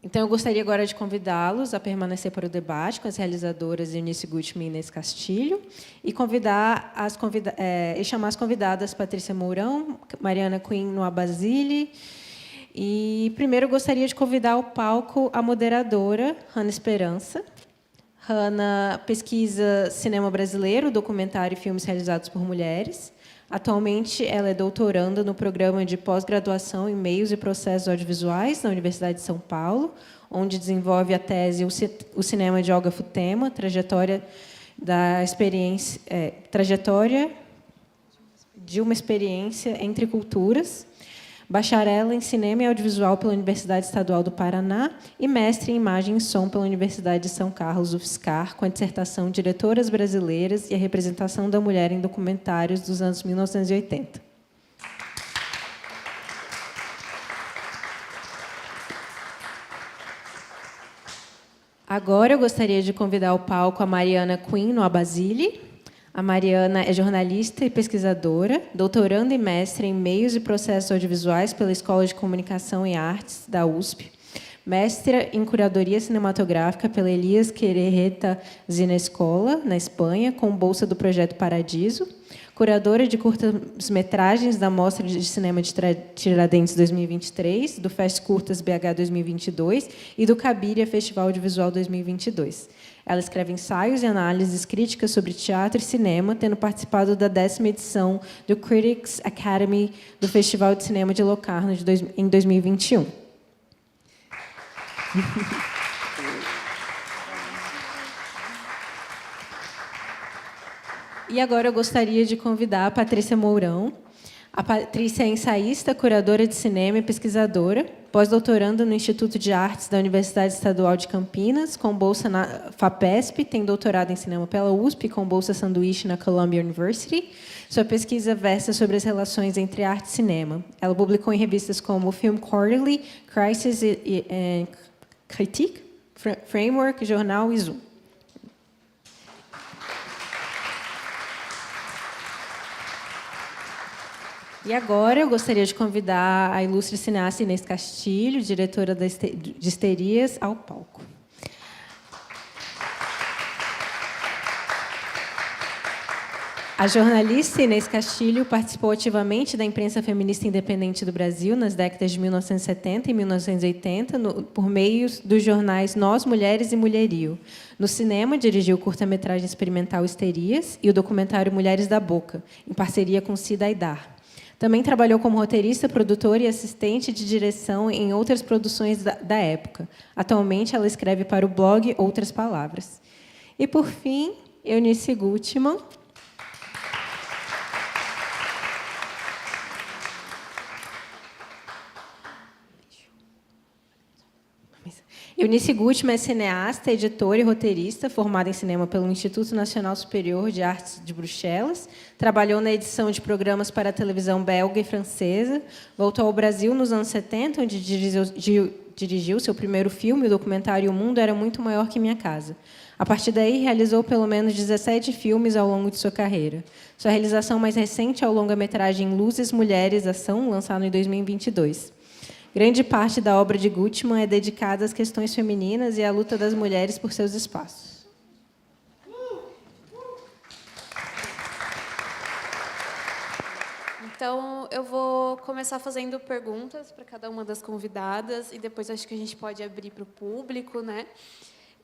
Então, eu gostaria agora de convidá-los a permanecer para o debate com as realizadoras Eunice Gutmann e Inês Castilho e chamar as convidadas Patrícia Mourão, Mariana Quinn Noa Basile. E, primeiro, eu gostaria de convidar ao palco a moderadora, Hannah Esperança. Hannah pesquisa cinema brasileiro, documentário e filmes realizados por mulheres. Atualmente, ela é doutoranda no programa de pós-graduação em Meios e Processos Audiovisuais na Universidade de São Paulo, onde desenvolve a tese O Cinema de Olga Futema, trajetória de uma experiência entre culturas, bacharel em Cinema e Audiovisual pela Universidade Estadual do Paraná e mestre em Imagem e Som pela Universidade de São Carlos, UFSCar, com a dissertação Diretoras Brasileiras e a Representação da Mulher em Documentários dos anos 1980. Agora, eu gostaria de convidar ao palco a Mariana Quinn Noa Basile. A Mariana é jornalista e pesquisadora, doutoranda e mestre em Meios e Processos Audiovisuais pela Escola de Comunicação e Artes da USP, mestra em Curadoria Cinematográfica pela Elias Querejeta Zinescola, na Espanha, com bolsa do Projeto Paradiso, curadora de curtas-metragens da Mostra de Cinema de Tiradentes 2023, do Fest Curtas BH 2022 e do Cabiria Festival Audiovisual 2022. Ela escreve ensaios e análises críticas sobre teatro e cinema, tendo participado da 10ª edição do Critics Academy do Festival de Cinema de Locarno em 2021. E agora eu gostaria de convidar a Patrícia Mourão. A Patrícia é ensaísta, curadora de cinema e pesquisadora, pós-doutoranda no Instituto de Artes da Universidade Estadual de Campinas, com bolsa na FAPESP, tem doutorado em cinema pela USP, com bolsa sanduíche na Columbia University. Sua pesquisa versa sobre as relações entre arte e cinema. Ela publicou em revistas como Film Quarterly, Crisis and Critique, Framework, Jornal e Zoom. E agora eu gostaria de convidar a ilustre cineasta Inês Castilho, diretora de Histerias, ao palco. A jornalista Inês Castilho participou ativamente da imprensa feminista independente do Brasil nas décadas de 1970 e 1980, por meio dos jornais Nós, Mulheres e Mulherio. No cinema, dirigiu o curta-metragem experimental Histerias e o documentário Mulheres da Boca, em parceria com Cida Aidar. Também trabalhou como roteirista, produtora e assistente de direção em outras produções da época. Atualmente, ela escreve para o blog Outras Palavras. E, por fim, Eunice Gutmann. Eunice Gutmann é cineasta, editora e roteirista, formada em cinema pelo Instituto Nacional Superior de Artes de Bruxelas. Trabalhou na edição de programas para a televisão belga e francesa. Voltou ao Brasil nos anos 70, onde dirigiu seu primeiro filme, o documentário O Mundo Era Muito Maior que Minha Casa. A partir daí, realizou pelo menos 17 filmes ao longo de sua carreira. Sua realização mais recente é o longa-metragem Luzes, Mulheres, Ação, lançado em 2022. Grande parte da obra de Gutmann é dedicada às questões femininas e à luta das mulheres por seus espaços. Então, eu vou começar fazendo perguntas para cada uma das convidadas e depois acho que a gente pode abrir para o público, né?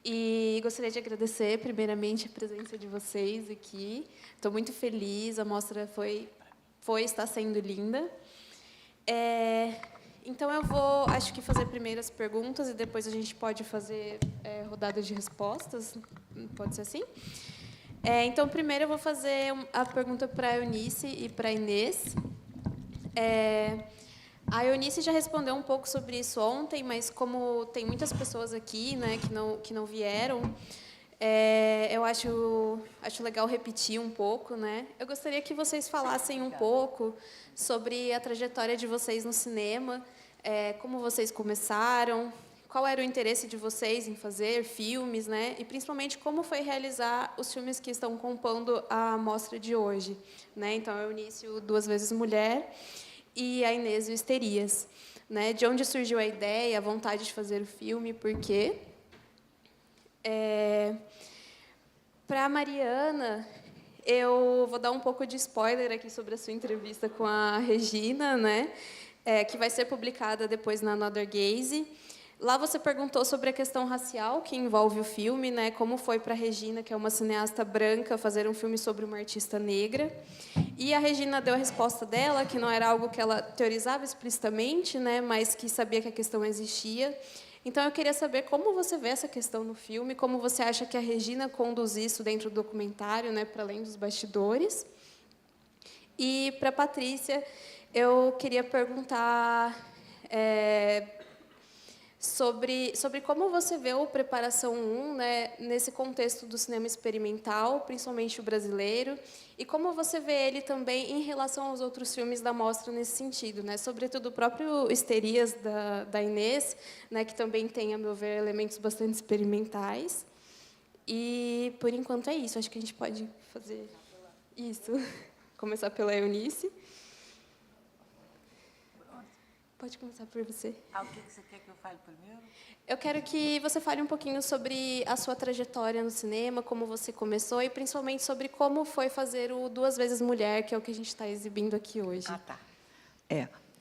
E gostaria de agradecer, primeiramente, a presença de vocês aqui. Estou muito feliz, a mostra está sendo linda. Então, eu vou, acho que, fazer primeiro as perguntas e depois a gente pode fazer rodada de respostas. Pode ser assim? Então, primeiro, eu vou fazer a pergunta para a Eunice e para a Inês. A Eunice já respondeu um pouco sobre isso ontem, mas como tem muitas pessoas aqui, né, que não vieram, eu acho legal repetir um pouco, né? Eu gostaria que vocês falassem um pouco sobre a trajetória de vocês no cinema, como vocês começaram, qual era o interesse de vocês em fazer filmes, né? E, principalmente, como foi realizar os filmes que estão compondo a mostra de hoje, né? Então, a Eunice, o Duas Vezes Mulher, e a Inês, o Histerias. né? De onde surgiu a ideia, a vontade de fazer o filme, por quê? Para a Mariana, eu vou dar um pouco de spoiler aqui sobre a sua entrevista com a Regina, né? Que vai ser publicada depois na Another Gaze. Lá você perguntou sobre a questão racial que envolve o filme, né? Como foi para a Regina, que é uma cineasta branca, fazer um filme sobre uma artista negra. E a Regina deu a resposta dela, que não era algo que ela teorizava explicitamente, né? Mas que sabia que a questão existia. Então, eu queria saber como você vê essa questão no filme, como você acha que a Regina conduz isso dentro do documentário, né, para além dos bastidores. E, para a Patrícia, eu queria perguntar sobre como você vê o Preparação 1, né, nesse contexto do cinema experimental, principalmente o brasileiro, e como você vê ele também em relação aos outros filmes da mostra nesse sentido, né, sobretudo o próprio Histerias, da Inês, né, que também tem, a meu ver, elementos bastante experimentais. E, por enquanto, é isso. Acho que a gente pode fazer isso. Começar pela Eunice. Pode começar por você. O que você quer que eu fale primeiro? Eu quero que você fale um pouquinho sobre a sua trajetória no cinema, como você começou e, principalmente, sobre como foi fazer o Duas Vezes Mulher, que é o que a gente está exibindo aqui hoje. Tá.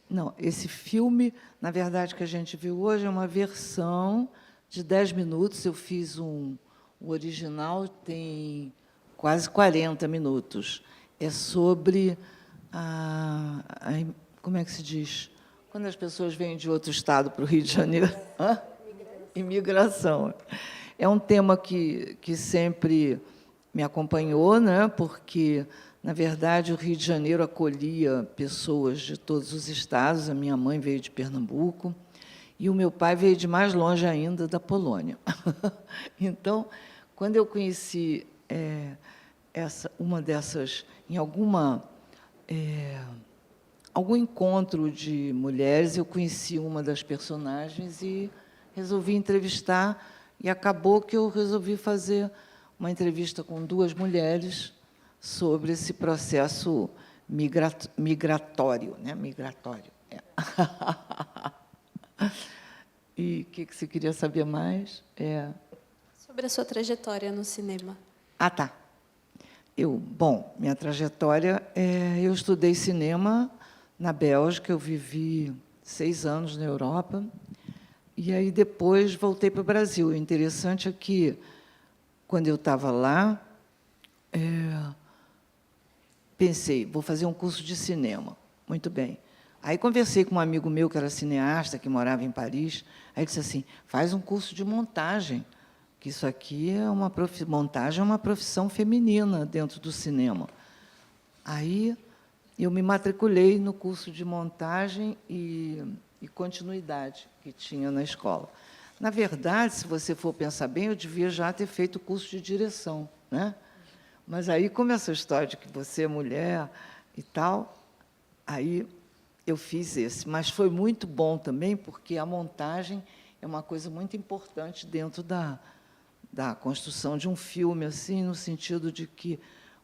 Não, esse filme, na verdade, que a gente viu hoje é uma versão de 10 minutos. Eu fiz o original, tem quase 40 minutos. É sobre como é que se diz? Quando as pessoas vêm de outro estado para o Rio de Janeiro. Imigração. É um tema que sempre me acompanhou, né? Porque, na verdade, o Rio de Janeiro acolhia pessoas de todos os estados. A minha mãe veio de Pernambuco e o meu pai veio de mais longe ainda, da Polônia. Então, quando eu conheci uma dessas, em algum encontro de mulheres, eu conheci uma das personagens e resolvi entrevistar, e acabou que eu resolvi fazer uma entrevista com 2 mulheres sobre esse processo migratório, né? Migratório. E o que você queria saber mais? Sobre a sua trajetória no cinema. Tá. Bom, minha trajetória eu estudei cinema na Bélgica, eu vivi 6 anos na Europa, e aí depois voltei para o Brasil. O interessante é que, quando eu estava lá, pensei, vou fazer um curso de cinema. Muito bem. Aí conversei com um amigo meu, que era cineasta, que morava em Paris, aí disse assim, faz um curso de montagem, que isso aqui montagem é uma profissão feminina dentro do cinema. Aí eu me matriculei no curso de montagem e continuidade que tinha na escola. Na verdade, se você for pensar bem, eu devia já ter feito o curso de direção, né? Mas aí, como essa história de que você é mulher e tal, aí eu fiz esse. Mas foi muito bom também, porque a montagem é uma coisa muito importante dentro da construção de um filme, assim, no sentido de que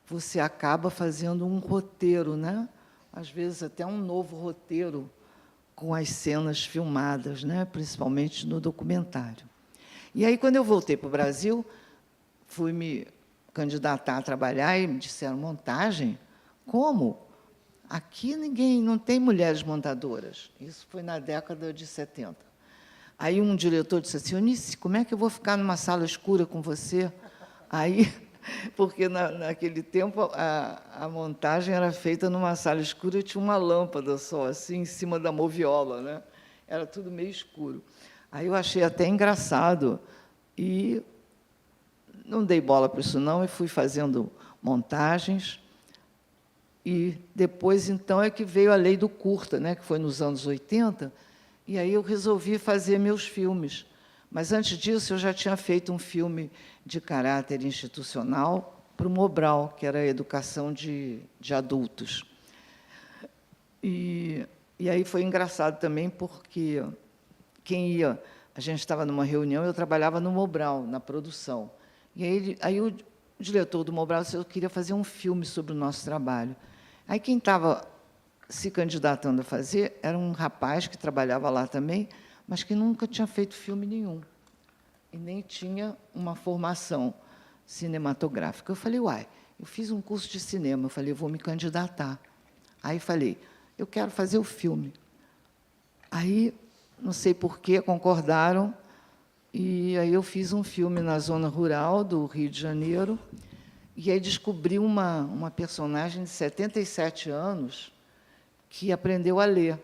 você acaba fazendo um roteiro, né? Às vezes até um novo roteiro com as cenas filmadas, né? Principalmente no documentário. E aí, quando eu voltei para o Brasil, fui me candidatar a trabalhar e me disseram, montagem? Como? Aqui não tem mulheres montadoras. Isso foi na década de 70. Aí um diretor disse assim, Eunice, como é que eu vou ficar numa sala escura com você? Aí, porque naquele tempo a montagem era feita numa sala escura e tinha uma lâmpada só, assim, em cima da moviola, né? Era tudo meio escuro. Aí eu achei até engraçado e não dei bola para isso, não, e fui fazendo montagens. E depois, então, é que veio a lei do curta, né, que foi nos anos 80, e aí eu resolvi fazer meus filmes. Mas, antes disso, eu já tinha feito um filme de caráter institucional para o Mobral, que era a educação de adultos. E aí foi engraçado também, porque a gente estava numa reunião, eu trabalhava no Mobral, na produção. E aí o diretor do Mobral disse que eu queria fazer um filme sobre o nosso trabalho. Aí quem estava se candidatando a fazer era um rapaz que trabalhava lá também, mas que nunca tinha feito filme nenhum e nem tinha uma formação cinematográfica. Eu falei, uai, eu fiz um curso de cinema, eu falei, eu vou me candidatar. Aí falei, eu quero fazer o filme. Aí, não sei por que, concordaram, e aí eu fiz um filme na zona rural do Rio de Janeiro, e aí descobri uma personagem de 77 anos que aprendeu a ler.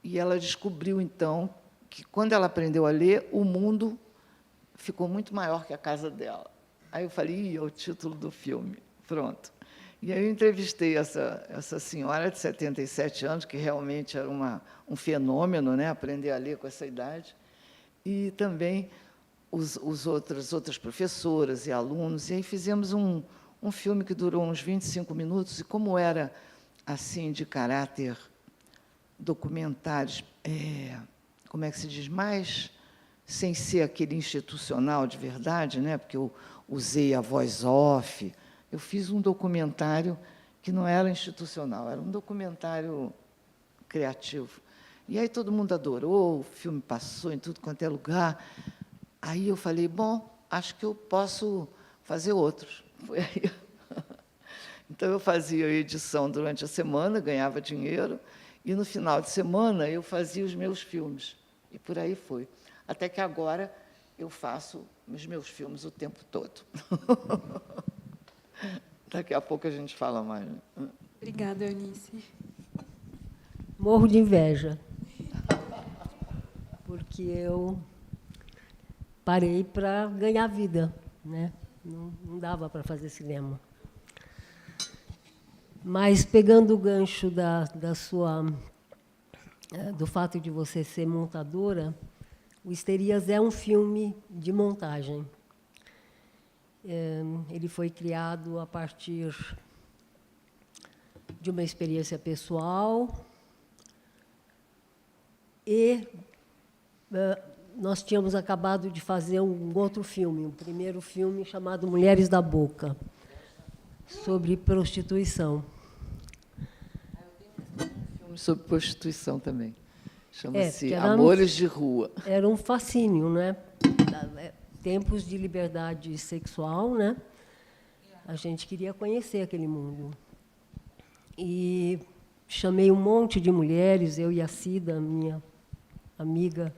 E ela descobriu, então, que, quando ela aprendeu a ler, o mundo ficou muito maior que a casa dela. Aí eu falei, é o título do filme. Pronto. E aí eu entrevistei essa senhora de 77 anos, que realmente era um fenômeno, né, aprender a ler com essa idade, e também outras professoras e alunos. E aí fizemos um filme que durou uns 25 minutos, e como era assim de caráter documentário, como é que se diz, mais sem ser aquele institucional de verdade, né, porque eu usei a voz off, eu fiz um documentário que não era institucional, era um documentário criativo. E aí todo mundo adorou, o filme passou em tudo quanto é lugar. Aí eu falei, bom, acho que eu posso fazer outros. Foi aí. Então, eu fazia a edição durante a semana, ganhava dinheiro, e, no final de semana, eu fazia os meus filmes. E por aí foi. Até que agora eu faço os meus filmes o tempo todo. Daqui a pouco a gente fala mais. Né? Obrigada, Eunice. Morro de inveja, porque eu parei para ganhar vida, né? Não dava para fazer cinema. Mas, pegando o gancho do fato de você ser montadora, o Histerias é um filme de montagem. Ele foi criado a partir de uma experiência pessoal e nós tínhamos acabado de fazer um outro filme, um primeiro filme chamado Mulheres da Boca, sobre prostituição. Um filme sobre prostituição também. Chama-se era Amores de Rua. Era um fascínio, né? Tempos de liberdade sexual, né? A gente queria conhecer aquele mundo. E chamei um monte de mulheres, eu e a Cida, minha amiga,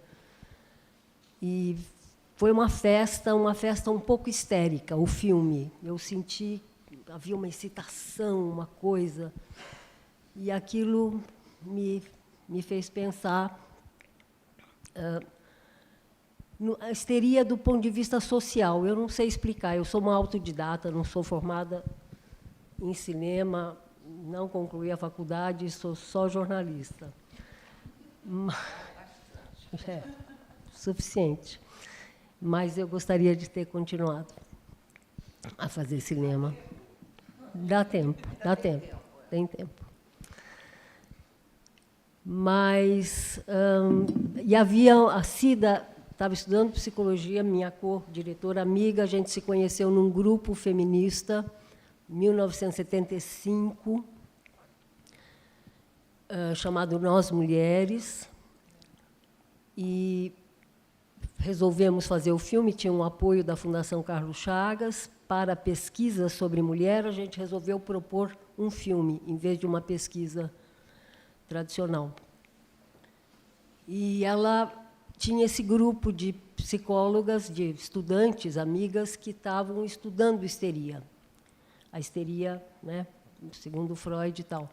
e foi uma festa um pouco histérica, o filme. Eu senti, havia uma excitação, uma coisa, e aquilo me fez pensar a histeria do ponto de vista social. Eu não sei explicar, eu sou uma autodidata, não sou formada em cinema, não concluí a faculdade, sou só jornalista. Suficiente. Mas eu gostaria de ter continuado a fazer cinema. Dá tempo, tem tempo. Mas, e havia, a Cida estava estudando psicologia, minha co-diretora amiga, a gente se conheceu num grupo feminista, em 1975, chamado Nós Mulheres, e resolvemos fazer o filme, tinha um apoio da Fundação Carlos Chagas, para pesquisa sobre mulher, a gente resolveu propor um filme, em vez de uma pesquisa tradicional. E ela tinha esse grupo de psicólogas, de estudantes, amigas, que estavam estudando histeria. A histeria, né, segundo Freud e tal.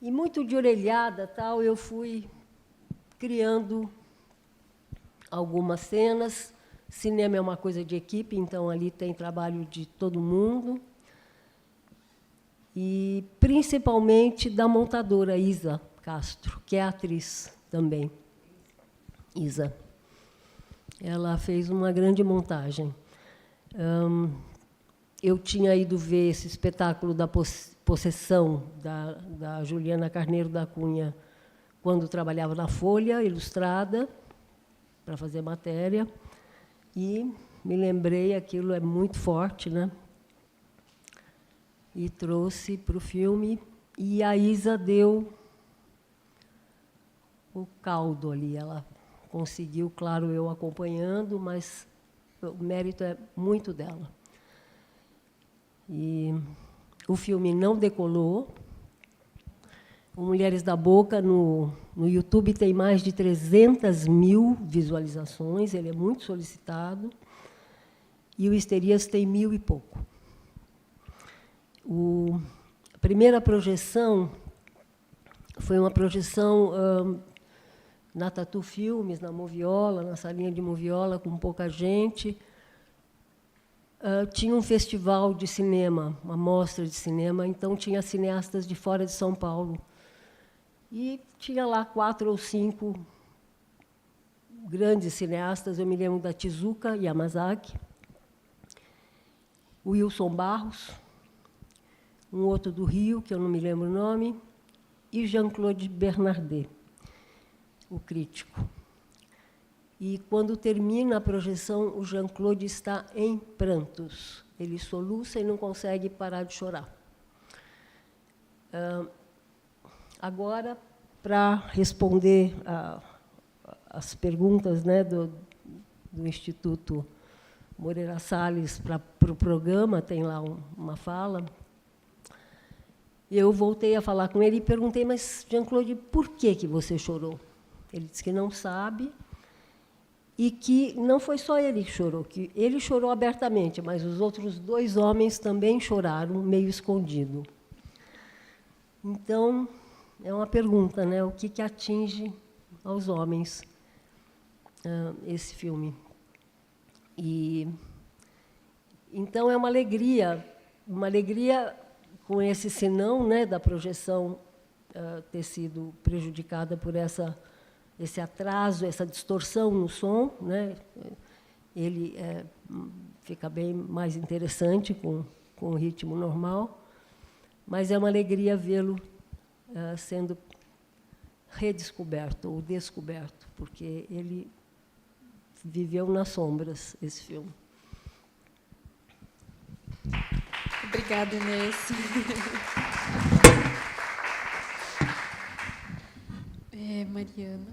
E, muito de orelhada, tal, eu fui criando algumas cenas. Cinema é uma coisa de equipe, então ali tem trabalho de todo mundo. E, principalmente, da montadora Isa Castro, que é atriz também. Isa. Ela fez uma grande montagem. Eu tinha ido ver esse espetáculo da Possessão, da Juliana Carneiro da Cunha, quando trabalhava na Folha Ilustrada, para fazer matéria, e me lembrei, aquilo é muito forte, né? E trouxe para o filme, E a Isa deu o caldo ali. Ela conseguiu, claro, eu acompanhando, mas o mérito é muito dela. E o filme não decolou. O Mulheres da Boca, no YouTube, tem mais de 300 mil visualizações, ele é muito solicitado, e o Histerias tem 1.000 e pouco. A primeira projeção foi uma projeção na Tatu Filmes, na Moviola, na salinha de Moviola, com pouca gente. Tinha um festival de cinema, uma mostra de cinema, então tinha cineastas de fora de São Paulo. E tinha lá 4 ou 5 grandes cineastas. Eu me lembro da Tezuka Yamazaki, o Wilson Barros, um outro do Rio, que eu não me lembro o nome, e Jean-Claude Bernardet, o crítico. E, quando termina a projeção, o Jean-Claude está em prantos. Ele soluça e não consegue parar de chorar. Agora, para responder as perguntas, né, do Instituto Moreira Salles para o programa, tem lá uma fala. Eu voltei a falar com ele e perguntei, mas, Jean-Claude, por que você chorou? Ele disse que não sabe e que não foi só ele que chorou, que ele chorou abertamente, mas os outros 2 homens também choraram, meio escondido. Então, é uma pergunta, né? O que atinge aos homens esse filme? E então é uma alegria com esse senão, né, da projeção ter sido prejudicada por esse atraso, essa distorção no som, né? Ele fica bem mais interessante com o ritmo normal, mas é uma alegria vê-lo sendo redescoberto ou descoberto, porque ele viveu nas sombras, esse filme. Obrigada, Inês. Mariana.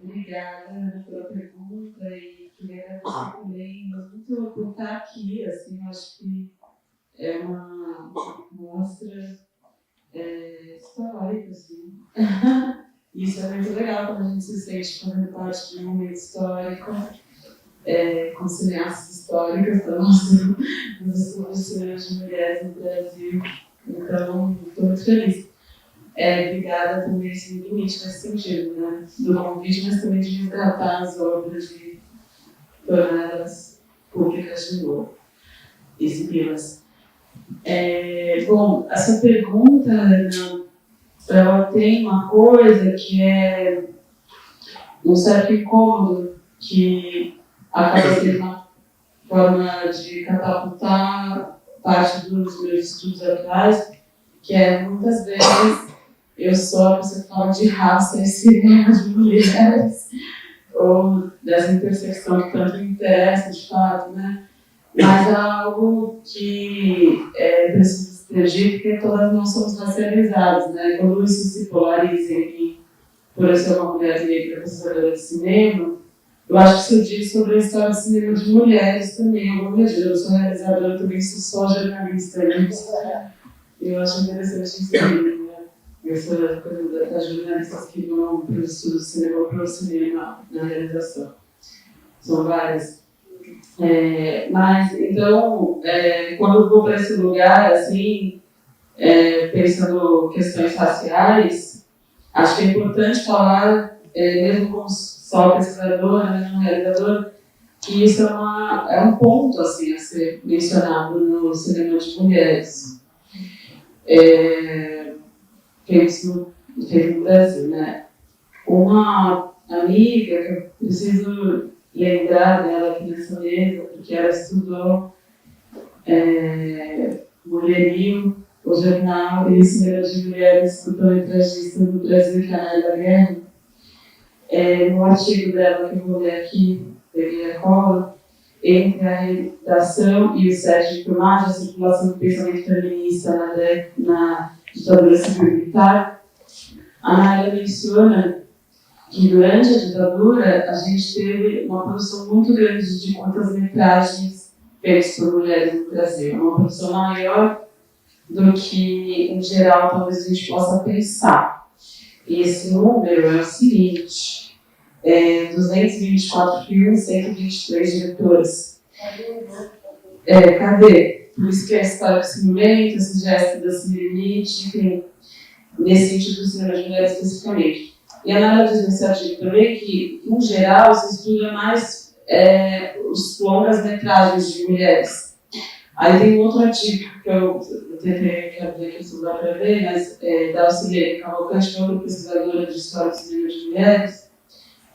Obrigada pela pergunta e queria agradecer também, mas muito por estar aqui, assim, eu acho que é uma mostra histórica, assim. Isso é muito legal quando a gente se sente fazendo parte de um momento histórico, com cineastas históricas da nossa cinema de mulheres no Brasil. Então, estou muito feliz. Obrigada também, esse limite nesse sentido, né? Do convite, mas também de resgatar as obras, de torná-las públicas de novo, exibi-las. Bom, essa pergunta, ela tem uma coisa que é um certo incômodo que acaba sendo uma forma de catapultar parte dos meus estudos atuais, que é, muitas vezes, eu sou a pessoa que fala de raça e cinema de mulheres, ou dessa intersecção que tanto me interessa, de fato, né? Mas é algo que precisa ser dito, porque todas nós somos racializadas, né? Quando isso se polariza em mim, por eu ser uma mulher negra professora de cinema, eu acho que isso diz sobre a história do cinema de mulheres também, em alguma medida. Eu sou realizadora também, sou só jornalista, né? Eu acho interessante isso também, né? Eu sou das jornalistas que vão para o estudo do cinema ou para o cinema na realização. São várias. Mas, então, quando eu vou para esse lugar, assim, pensando questões raciais, acho que é importante falar, mesmo como só pesquisadora, mesmo realizadora, que isso é um ponto assim, a ser mencionado no cinema de mulheres. Feito no Brasil, né? Uma amiga, que eu preciso lembrar dela aqui nessa mesa, porque ela estudou Mulherio, o jornal e o cinema de mulheres curta-metragistas no Brasil, que é a Ana Guerra. No artigo dela, que eu vou ler aqui, peguei a cola, entre a redação e o set de filmagem, a circulação do pensamento feminista na ditadura civil-militar, a Naila menciona que durante a ditadura a gente teve uma produção muito grande de curtas-metragens feitas por mulheres no Brasil, uma produção maior do que, em geral, talvez a gente possa pensar. E esse número é o seguinte: 224 filmes, 123 diretoras. Cadê? Por isso que a história do cinema, esse gesto da Cinelimite, enfim, nesse sentido do cinema de mulheres especificamente. E a Nara diz nesse artigo também que, em geral, se estuda mais os longas-metragens de mulheres. Aí tem um outro artigo que eu tentei, quero ver aqui se dá para ver, mas da Auxiliane Cavalcante, que é outra pesquisadora de história do cinema de mulheres,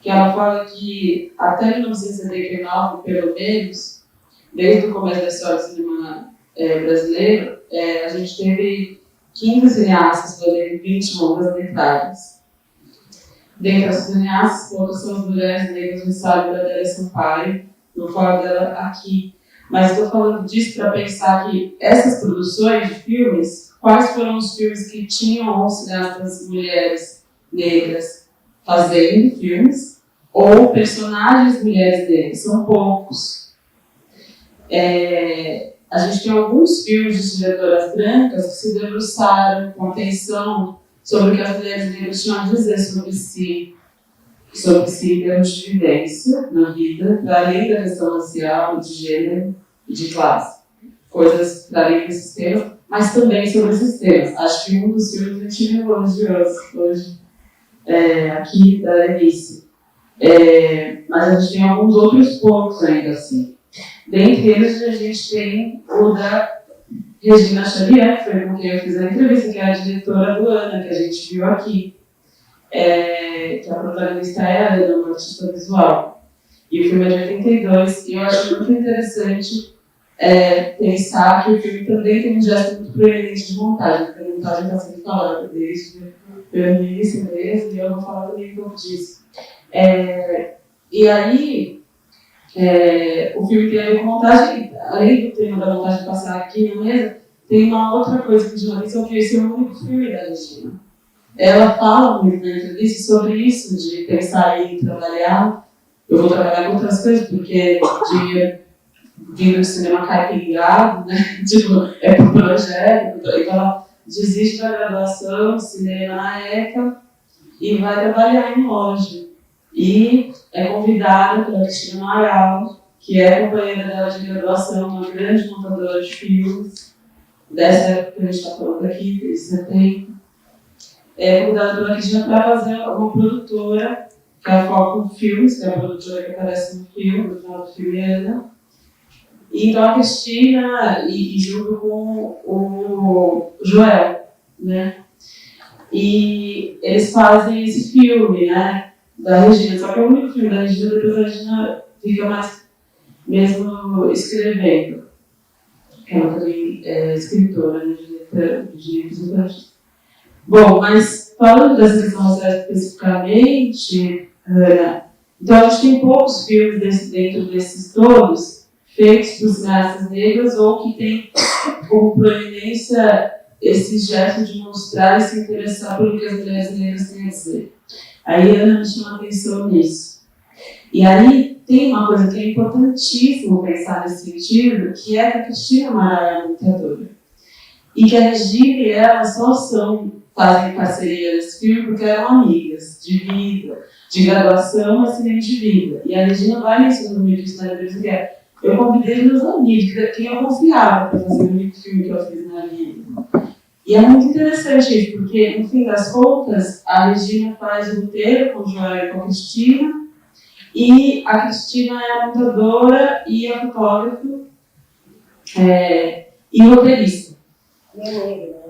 que ela fala que até 1979, pelo menos, desde o começo da história do cinema brasileiro, a gente teve 15 cineastas fazendo 20 longas-metragens. Dentre as cineastas, poucas são as mulheres negras no ensaio da Adélia Sampaio, no falo dela aqui. Mas estou falando disso para pensar que essas produções de filmes, quais foram os filmes que tinham cineastas mulheres negras fazendo filmes, ou personagens mulheres negras? São poucos. A gente tem alguns filmes de diretoras brancas que se debruçaram com atenção sobre o que as mulheres negras tinham a dizer sobre si em termos de vivência na vida, para além da questão racial, de gênero e de classe. Coisas para além desses temas, mas também sobre esses temas. Acho que um dos filmes a gente viu hoje aqui da Lenice. Mas a gente tem alguns outros pontos ainda assim. Dentre eles, a gente tem o da Regina Xavier, que foi com quem eu fiz a entrevista, que é a diretora do Ana, que a gente viu aqui. Que a protagonista é a uma artista visual. E o filme é de 82, e eu acho muito interessante pensar que o filme também tem um gesto muito proeminente de montagem, porque a montagem está sendo falada desde o início mesmo, e eu vou falar também um pouco disso. E aí, o filme tem a ver com montagem, além do tema da montagem passar aqui na mesa, tem uma outra coisa que me chama a atenção, que esse é o único filme da Regina. Ela fala muito na entrevista sobre isso, de pensar em trabalhar. Eu vou trabalhar com outras coisas, porque vindo de cinema caipingado, né? Por projeto. Então ela desiste da graduação de cinema na ECA e vai trabalhar em loja. E é convidada pela Cristina Amaral, que é companheira dela de graduação, uma grande montadora de filmes, dessa época que a gente está falando aqui, de 70. É convidada pela Cristina para fazer uma produtora, que é a Foco Filmes, que é a produtora que aparece no filme, no final do filme Ana. E então a Cristina, e junto com o Joel, né? E eles fazem esse filme, né? Da Regina, só que é o único filme da Regina, depois a Regina fica mais mesmo escrevendo. Ela também é escritora, né? De livros infantis. Bom, mas falando dessa questão racial especificamente, então a gente tem poucos filmes dentro desses todos feitos por cineastas negras ou que tem como proeminência esse gesto de mostrar e se interessar pelo que as mulheres negras têm a dizer. Aí a Ana me chama a atenção nisso. E aí tem uma coisa que é importantíssimo pensar nesse sentido, que é que a Cristina Amaral é a lutadora. E que a Regina e ela só fazem parceria nesse filme porque eram amigas de vida, de graduação, mas também de vida. E a Regina vai mencionando muito isso na entrevista, que é: eu convidei meus amigos, quem eu confiava para fazer o único filme que eu fiz na vida. E é muito interessante isso, porque, no fim das contas, a Regina faz o roteiro com o Joel e com a Cristina, e a Cristina é a montadora e a fotógrafa e roteirista.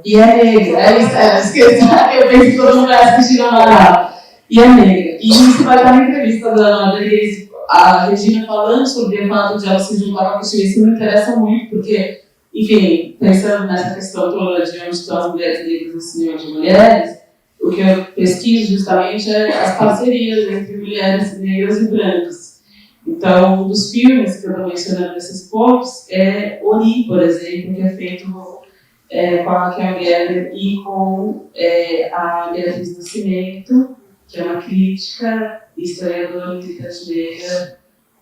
E é negra, esqueci, eu pensei que todo mundo era a Cristina Amaral. E é negra. E isso vai estar na entrevista da Ana Denise, a Regina falando sobre o fato de ela se juntar com a Cristina. Isso me interessa muito, porque, enfim, pensando nessa questão toda de onde estão as mulheres negras no cinema de mulheres, o que eu pesquiso justamente é as parcerias entre mulheres negras e brancas. Então, um dos filmes que eu estou mencionando nesses pontos é Ori, por exemplo, que é feito com a Raquel Geller e com a Beatriz Nascimento, que é uma crítica, historiadora, militante negra,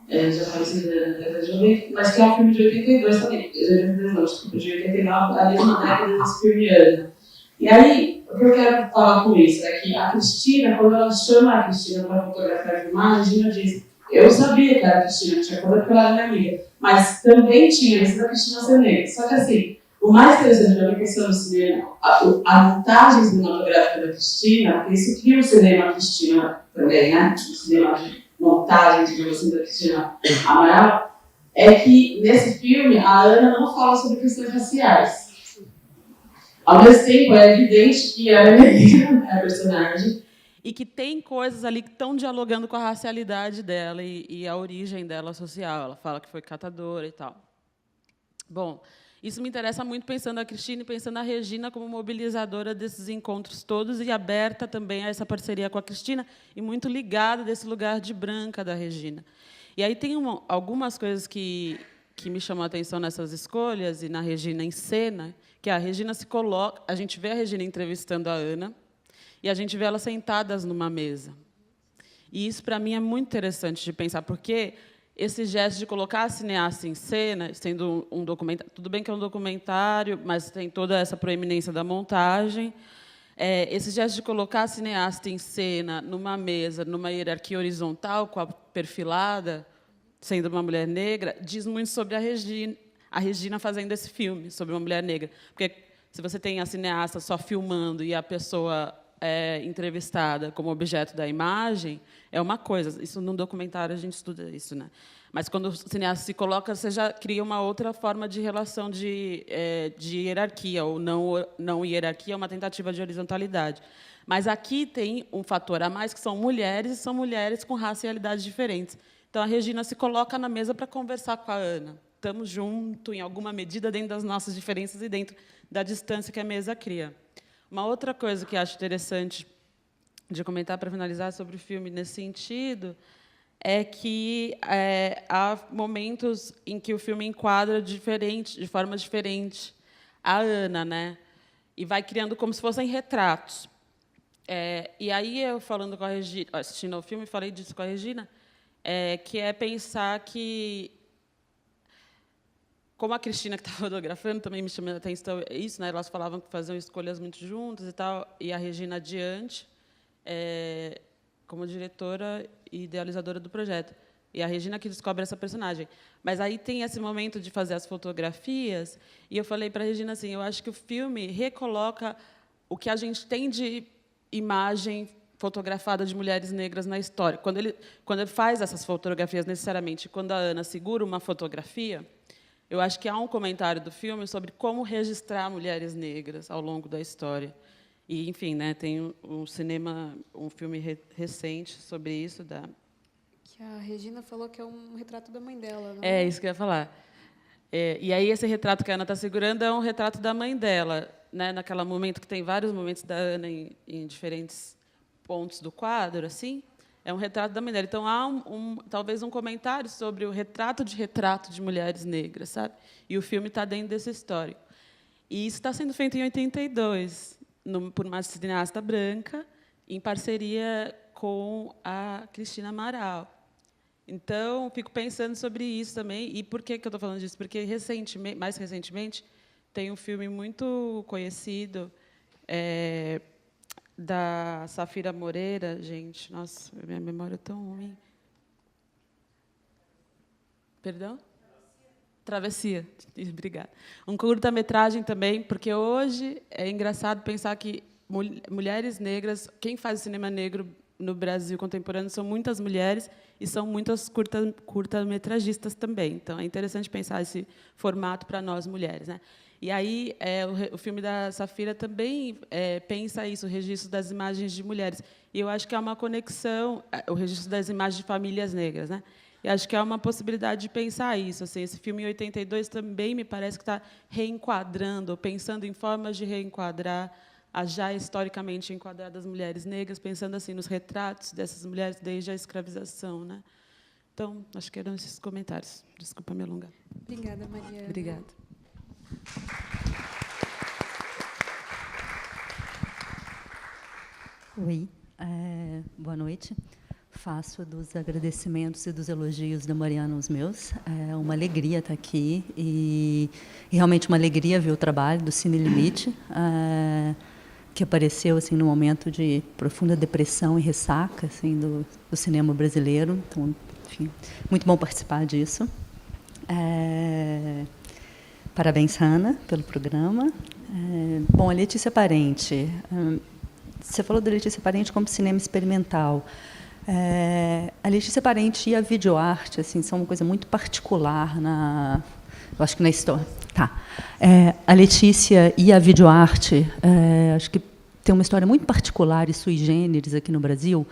já falecida na década de 90, mas que é um filme de 82 também, de 82 não, desculpa, de 89, a mesma década desse filme Ana. E aí, o que eu quero falar com isso é que a Cristina, quando ela chama a Cristina para fotografar a imagem, a Gina diz: eu sabia que era a Cristina, tinha coisa porque ela era minha amiga, mas também tinha isso da Cristina ser negra. Só que assim, o mais interessante da minha questão do cinema, a montagem cinematográfica da Cristina, porque isso cria o cinema Cristina também, né? O cinema de montagem, digamos assim, da Cristina Amaral, é que nesse filme a Ana não fala sobre questões raciais. Ao mesmo tempo, é evidente que ela é negra, a personagem. E que tem coisas ali que estão dialogando com a racialidade dela e a origem dela social. Ela fala que foi catadora e tal. Bom, isso me interessa muito pensando a Cristina e pensando a Regina como mobilizadora desses encontros todos e aberta também a essa parceria com a Cristina e muito ligada desse lugar de branca da Regina. E aí tem algumas coisas que me chamam a atenção nessas escolhas e na Regina em cena, que a Regina se coloca, a gente vê a Regina entrevistando a Ana e a gente vê elas sentadas numa mesa. E isso para mim é muito interessante de pensar, porque esse gesto de colocar a cineasta em cena, sendo um documentário, tudo bem que é um documentário, mas tem toda essa proeminência da montagem. Esse gesto de colocar a cineasta em cena numa mesa, numa hierarquia horizontal, com a perfilada, sendo uma mulher negra, diz muito sobre a Regina fazendo esse filme sobre uma mulher negra. Porque se você tem a cineasta só filmando e a pessoa entrevistada como objeto da imagem, é uma coisa. Isso no documentário a gente estuda isso, né? Mas quando o cineasta se coloca, você já cria uma outra forma de relação de hierarquia, ou não hierarquia, é uma tentativa de horizontalidade. Mas aqui tem um fator a mais, que são mulheres, e são mulheres com racialidades diferentes. Então, a Regina se coloca na mesa para conversar com a Ana. Estamos juntos, em alguma medida, dentro das nossas diferenças e dentro da distância que a mesa cria. Uma outra coisa que acho interessante de comentar para finalizar sobre o filme nesse sentido é que há momentos em que o filme enquadra de forma diferente a Ana, né? E vai criando como se fossem retratos. E aí eu falando com a Regina, assistindo ao filme, falei disso com a Regina, que é pensar que, como a Cristina, que estava fotografando, também me chamou a atenção isso, né? Elas falavam que faziam escolhas muito juntas e tal, e a Regina adiante, como diretora e idealizadora do projeto. E a Regina que descobre essa personagem. Mas aí tem esse momento de fazer as fotografias, e eu falei para a Regina assim, eu acho que o filme recoloca o que a gente tem de imagem fotografada de mulheres negras na história. Quando ele faz essas fotografias, necessariamente, quando a Ana segura uma fotografia, eu acho que há um comentário do filme sobre como registrar mulheres negras ao longo da história. E, enfim, né, tem um filme recente sobre isso. Que a Regina falou que é um retrato da mãe dela. Não é? Isso que eu ia falar. E aí, esse retrato que a Ana está segurando é um retrato da mãe dela, né, naquele momento que tem vários momentos da Ana em diferentes pontos do quadro, assim, é um retrato da mãe dela. Então, há talvez um comentário sobre o retrato de mulheres negras, sabe? E o filme está dentro dessa história. E isso está sendo feito em 82, por uma cineasta branca, em parceria com a Cristina Amaral. Então, fico pensando sobre isso também. E por que eu estou falando disso? Porque, mais recentemente, tem um filme muito conhecido, da Safira Moreira, gente, nossa, minha memória é tão ruim. Perdão? Travessia. Obrigada. Um curta-metragem também, porque hoje é engraçado pensar que mulheres negras, quem faz cinema negro no Brasil contemporâneo são muitas mulheres e são muitas curta-metragistas também. Então, é interessante pensar esse formato para nós, mulheres, né? E aí, o filme da Safira também pensa isso, o registro das imagens de mulheres. E eu acho que há uma conexão, o registro das imagens de famílias negras, né? E acho que há uma possibilidade de pensar isso. Assim, esse filme, em 82, também me parece que está reenquadrando, pensando em formas de reenquadrar as já historicamente enquadradas mulheres negras, pensando assim nos retratos dessas mulheres desde a escravização, né? Então, acho que eram esses comentários. Desculpa me alongar. Obrigada, Mariana. Obrigada. Oi, boa noite. Faço dos agradecimentos e dos elogios da Mariana os meus. É uma alegria estar aqui e realmente uma alegria ver o trabalho do Cine Limite, que apareceu assim no momento de profunda depressão e ressaca assim do cinema brasileiro. Então, enfim, muito bom participar disso. Parabéns, Hanna, pelo programa. Bom, a Letícia Parente. Você falou da Letícia Parente como cinema experimental. A Letícia Parente e a videoarte assim, são uma coisa muito particular eu acho que na história. Tá. A Letícia e a videoarte, acho que tem uma história muito particular e sui generis aqui no Brasil,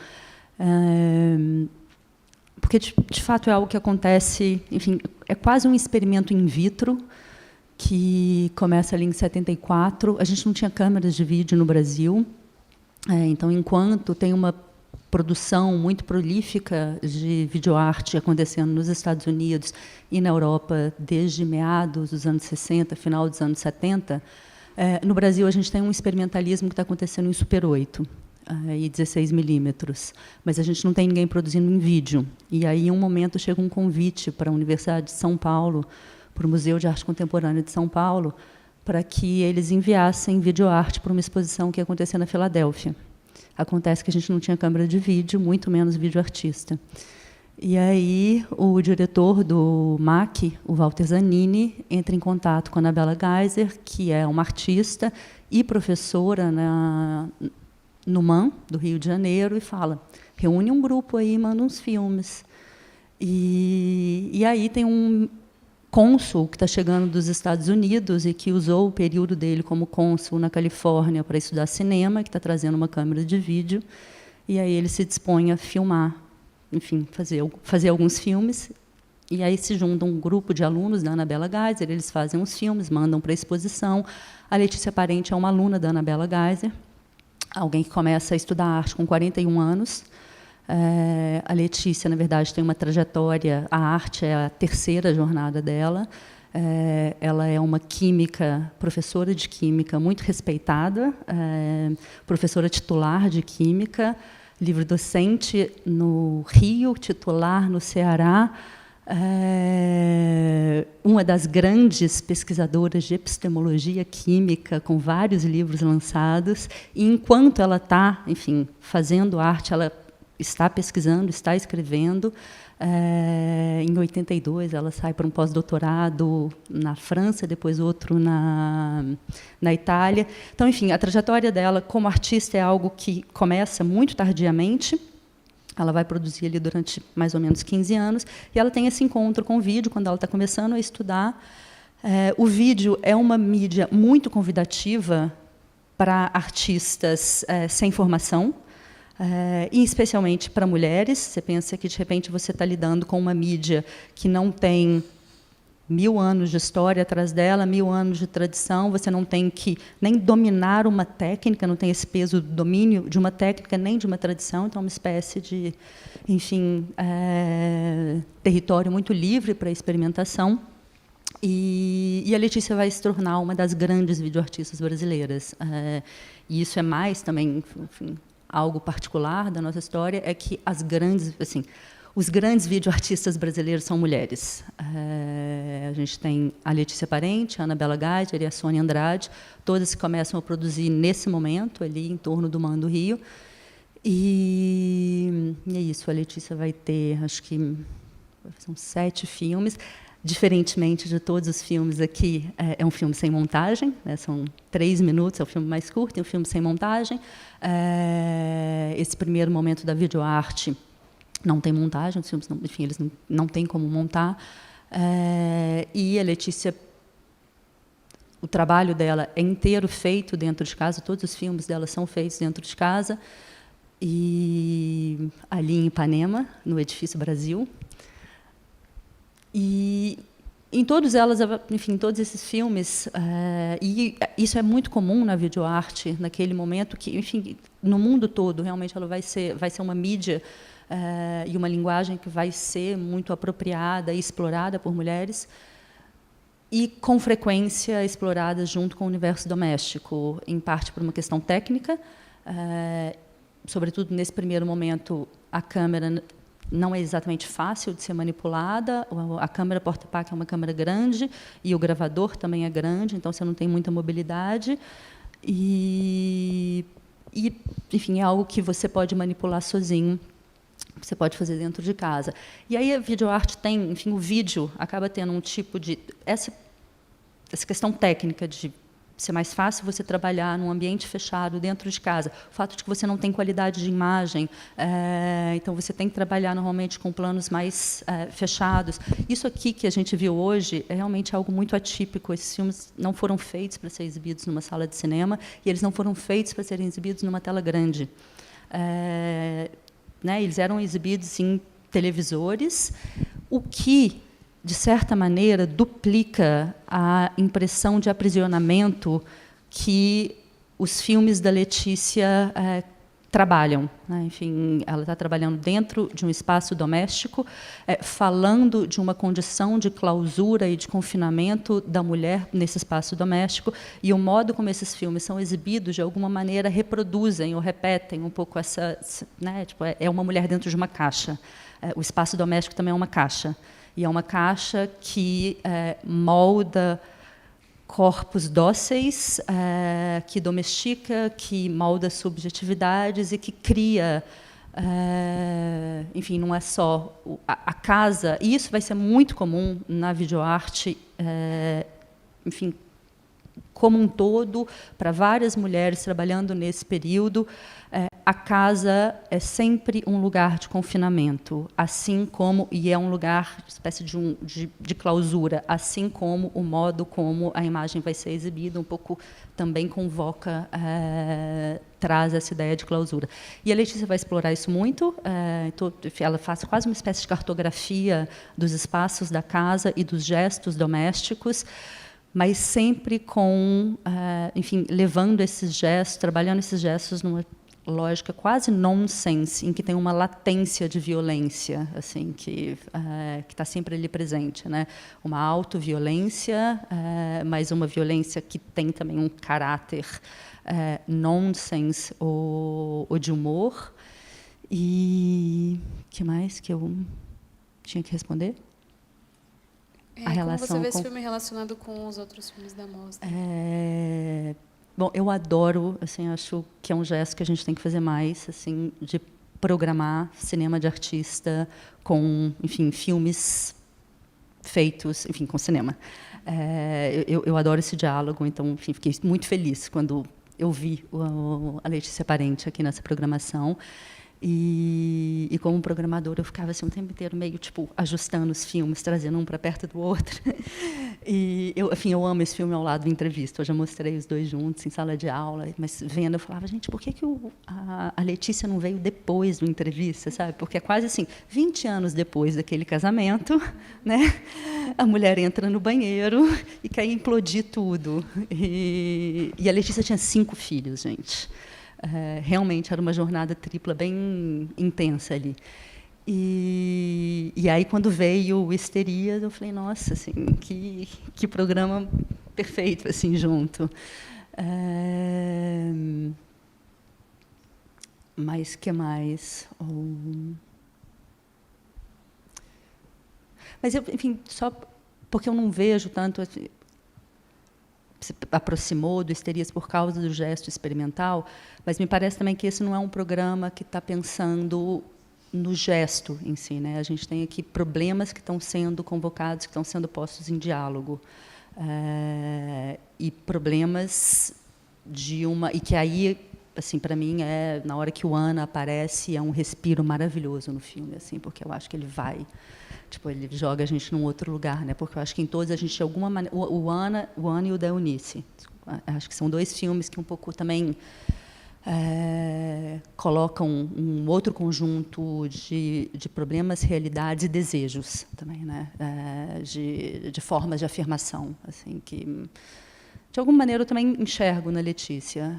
porque, de fato, é algo que acontece, enfim, é quase um experimento in vitro, que começa ali em 74. A gente não tinha câmeras de vídeo no Brasil, então, enquanto tem uma produção muito prolífica de videoarte acontecendo nos Estados Unidos e na Europa desde meados dos anos 60, final dos anos 70, no Brasil a gente tem um experimentalismo que está acontecendo em Super 8 e 16 milímetros, mas a gente não tem ninguém produzindo em vídeo. E aí, em um momento, chega um convite para a Universidade de São Paulo, para o Museu de Arte Contemporânea de São Paulo, para que eles enviassem videoarte para uma exposição que ia acontecer na Filadélfia. Acontece que a gente não tinha câmera de vídeo, muito menos videoartista. E aí o diretor do MAC, o Walter Zanini, entra em contato com a Anabela Geiser, que é uma artista e professora no MAN, do Rio de Janeiro, e fala, reúne um grupo aí, manda uns filmes. E aí tem um cônsul que está chegando dos Estados Unidos e que usou o período dele como cônsul na Califórnia para estudar cinema, que está trazendo uma câmera de vídeo, e aí ele se dispõe a filmar, enfim, fazer alguns filmes, e aí se junta um grupo de alunos da Anabela Geiser, eles fazem uns filmes, mandam para a exposição. A Letícia Parente é uma aluna da Anabela Geiser, alguém que começa a estudar arte com 41 anos, a Letícia, na verdade, tem uma trajetória, a arte é a terceira jornada dela. Ela é uma química, professora de química muito respeitada, professora titular de química, livre-docente no Rio, titular no Ceará, uma das grandes pesquisadoras de epistemologia química, com vários livros lançados, e enquanto ela está, enfim, fazendo arte, ela está pesquisando, está escrevendo. Em 82, ela sai para um pós-doutorado na França, depois outro na Itália. Então, enfim, a trajetória dela como artista é algo que começa muito tardiamente. Ela vai produzir ali durante mais ou menos 15 anos, e ela tem esse encontro com o vídeo, quando ela está começando a estudar. O vídeo é uma mídia muito convidativa para artistas sem formação, e especialmente para mulheres. Você pensa que, de repente, você está lidando com uma mídia que não tem 1000 anos de história atrás dela, 1000 anos de tradição, você não tem que nem dominar uma técnica, não tem esse peso do domínio de uma técnica, nem de uma tradição, então é uma espécie de, enfim, território muito livre para a experimentação. E a Letícia vai se tornar uma das grandes videoartistas brasileiras. E isso é mais também, enfim, algo particular da nossa história, é que os grandes videoartistas brasileiros são mulheres. A gente tem a Letícia Parente, a Anabela Geiser e a Sônia Andrade, todas que começam a produzir nesse momento, ali em torno do MAN do Rio. E é isso, a Letícia vai ter, acho que são 7 filmes. Diferentemente de todos os filmes aqui, é um filme sem montagem, né? São 3 minutos, é o filme mais curto, é um filme sem montagem. Esse primeiro momento da videoarte não tem montagem, os filmes, enfim, eles não têm como montar. E a Letícia, o trabalho dela é inteiro feito dentro de casa, todos os filmes dela são feitos dentro de casa, e ali em Ipanema, no Edifício Brasil. E em todos elas, enfim, todos esses filmes, e isso é muito comum na videoarte naquele momento, que, enfim, no mundo todo, realmente ela vai ser uma mídia e uma linguagem que vai ser muito apropriada e explorada por mulheres, e, com frequência, explorada junto com o universo doméstico, em parte por uma questão técnica, sobretudo nesse primeiro momento, a câmera não é exatamente fácil de ser manipulada, a câmera porta-pac é uma câmera grande, e o gravador também é grande, então você não tem muita mobilidade, e enfim, é algo que você pode manipular sozinho, você pode fazer dentro de casa. E aí a videoarte tem, enfim, o vídeo acaba tendo um tipo de... Essa questão técnica de ser mais fácil você trabalhar num ambiente fechado dentro de casa, o fato de que você não tem qualidade de imagem, então você tem que trabalhar normalmente com planos mais fechados. Isso aqui que a gente viu hoje é realmente algo muito atípico. Esses filmes não foram feitos para ser exibidos numa sala de cinema e eles não foram feitos para serem exibidos numa tela grande. Eles eram exibidos em televisores, o que, de certa maneira, duplica a impressão de aprisionamento que os filmes da Letícia trabalham. Enfim, ela está trabalhando dentro de um espaço doméstico, falando de uma condição de clausura e de confinamento da mulher nesse espaço doméstico, e o modo como esses filmes são exibidos, de alguma maneira, reproduzem ou repetem um pouco essa... é uma mulher dentro de uma caixa. O espaço doméstico também é uma caixa. E é uma caixa que molda corpos dóceis, que domestica, que molda subjetividades e que cria... enfim, não é só a casa. E isso vai ser muito comum na videoarte, enfim, como um todo, para várias mulheres trabalhando nesse período. A casa é sempre um lugar de confinamento, assim como, e é um lugar, espécie de clausura, assim como o modo como a imagem vai ser exibida, um pouco também convoca, traz essa ideia de clausura. E a Letícia vai explorar isso muito, ela faz quase uma espécie de cartografia dos espaços da casa e dos gestos domésticos, mas sempre com, enfim, levando esses gestos, trabalhando esses gestos numa lógica quase nonsense, em que tem uma latência de violência, assim, que está sempre ali presente, né? Uma autoviolência, mas uma violência que tem também um caráter nonsense ou de humor. E que mais que eu tinha que responder? A relação como você vê com... esse filme relacionado com os outros filmes da mostra? Bom, eu adoro, assim, acho que é um gesto que a gente tem que fazer mais, assim, de programar cinema de artista com, enfim, filmes feitos, enfim, com cinema. Eu adoro esse diálogo, então, enfim, fiquei muito feliz quando eu vi a Letícia Parente aqui nessa programação. E como programadora, eu ficava assim, o tempo inteiro meio tipo ajustando os filmes, trazendo um para perto do outro. E eu amo esse filme ao lado do Entrevista. Eu já mostrei os dois juntos em sala de aula, mas vendo eu falava, gente, por que a Letícia não veio depois do Entrevista, sabe? Porque é quase assim, 20 anos depois daquele casamento, né? A mulher entra no banheiro e quer implodir tudo. E a Letícia tinha 5 filhos, gente. Realmente era uma jornada tripla bem intensa ali. E aí, quando veio o Histerias, eu falei, nossa, assim, que programa perfeito, assim, junto. Mas que mais? Mas, enfim, só porque eu não vejo tanto... Assim, se aproximou do Histerias por causa do gesto experimental, mas me parece também que esse não é um programa que está pensando no gesto em si, né? A gente tem aqui problemas que estão sendo convocados, que estão sendo postos em diálogo, e problemas e que aí, assim, para mim na hora que o Ana aparece, é um respiro maravilhoso no filme, assim, porque eu acho que ele vai ele joga a gente num outro lugar, né? Porque eu acho que em todos a gente, de alguma maneira... O Ana e o da Eunice. Acho que são 2 filmes que um pouco também colocam um outro conjunto de problemas, realidades e desejos também, né? De formas de afirmação, assim, que, de alguma maneira, eu também enxergo na Letícia.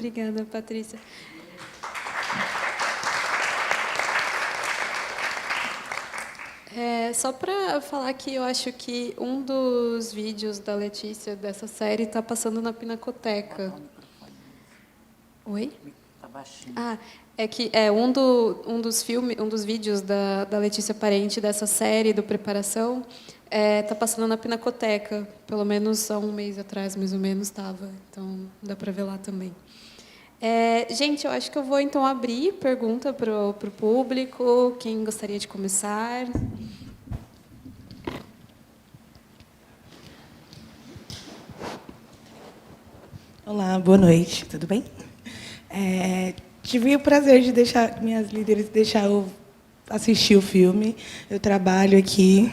Obrigada, Patrícia. Só para falar que eu acho que um dos vídeos da Letícia dessa série está passando na Pinacoteca. Oi? Está baixinho. É que um dos vídeos da Letícia Parente dessa série do Preparação está passando na Pinacoteca. Pelo menos há um mês atrás, mais ou menos, estava. Então, dá para ver lá também. Gente, eu acho que eu vou, então, abrir pergunta para o público. Quem gostaria de começar? Olá, boa noite, tudo bem? Tive o prazer de deixar minhas líderes deixar eu assistir o filme. Eu trabalho aqui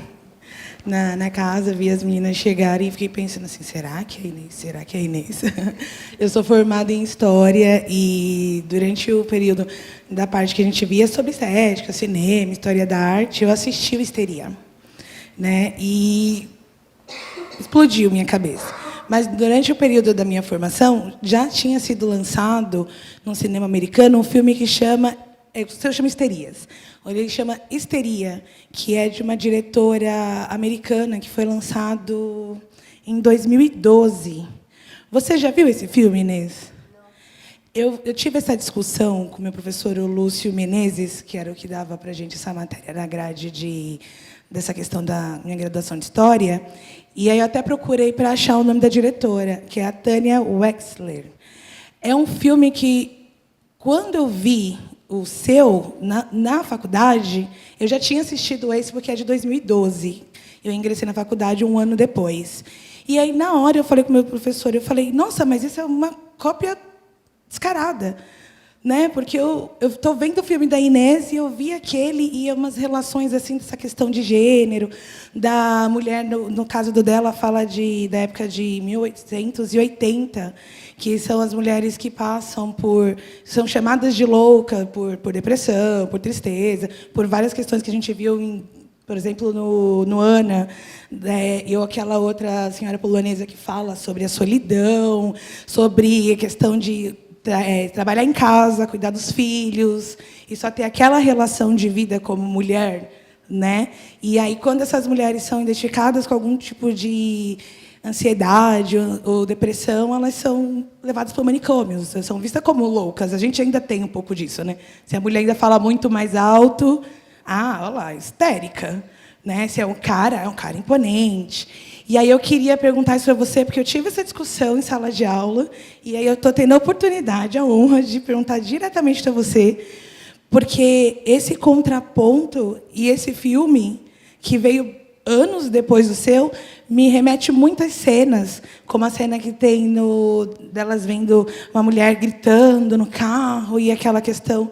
na casa, vi as meninas chegarem e fiquei pensando assim, será que é a Inês? Será que é a Inês? Eu sou formada em História e, durante o período da parte que a gente via sobre estética, cinema, história da arte, eu assisti o Histeria, né? E explodiu minha cabeça. Mas, durante o período da minha formação, já tinha sido lançado, no cinema americano, um filme que chama Histerias. Ele chama Histeria, que é de uma diretora americana, que foi lançado em 2012. Você já viu esse filme, Inês? Eu tive essa discussão com o meu professor, o Lúcio Menezes, que era o que dava para a gente essa matéria na grade dessa questão da minha graduação de História, e aí eu até procurei para achar o nome da diretora, que é a Tânia Wexler. É um filme que, quando eu vi o seu, na faculdade, eu já tinha assistido esse, porque é de 2012. Eu ingressei na faculdade um ano depois. E aí, na hora, eu falei com o meu professor, eu falei, nossa, mas isso é uma cópia descarada. Né? Porque eu estou vendo o filme da Inês e eu vi aquele e umas relações assim dessa questão de gênero, da mulher, no caso dela, fala da época de 1880, que são as mulheres que são chamadas de louca por depressão, por tristeza, por várias questões que a gente viu, por exemplo, no Ana, ou aquela outra senhora polonesa que fala sobre a solidão, sobre a questão de trabalhar em casa, cuidar dos filhos, e só ter aquela relação de vida como mulher, né? E aí, quando essas mulheres são identificadas com algum tipo de ansiedade ou depressão, elas são levadas para o manicômio, são vistas como loucas. A gente ainda tem um pouco disso, né? Se a mulher ainda fala muito mais alto, olha lá, histérica, né? Se é um cara imponente. E aí eu queria perguntar isso para você, porque eu tive essa discussão em sala de aula, e aí eu estou tendo a oportunidade, a honra de perguntar diretamente para você, porque esse contraponto e esse filme, que veio anos depois do seu, me remete muitas cenas, como a cena que tem delas vendo uma mulher gritando no carro, e aquela questão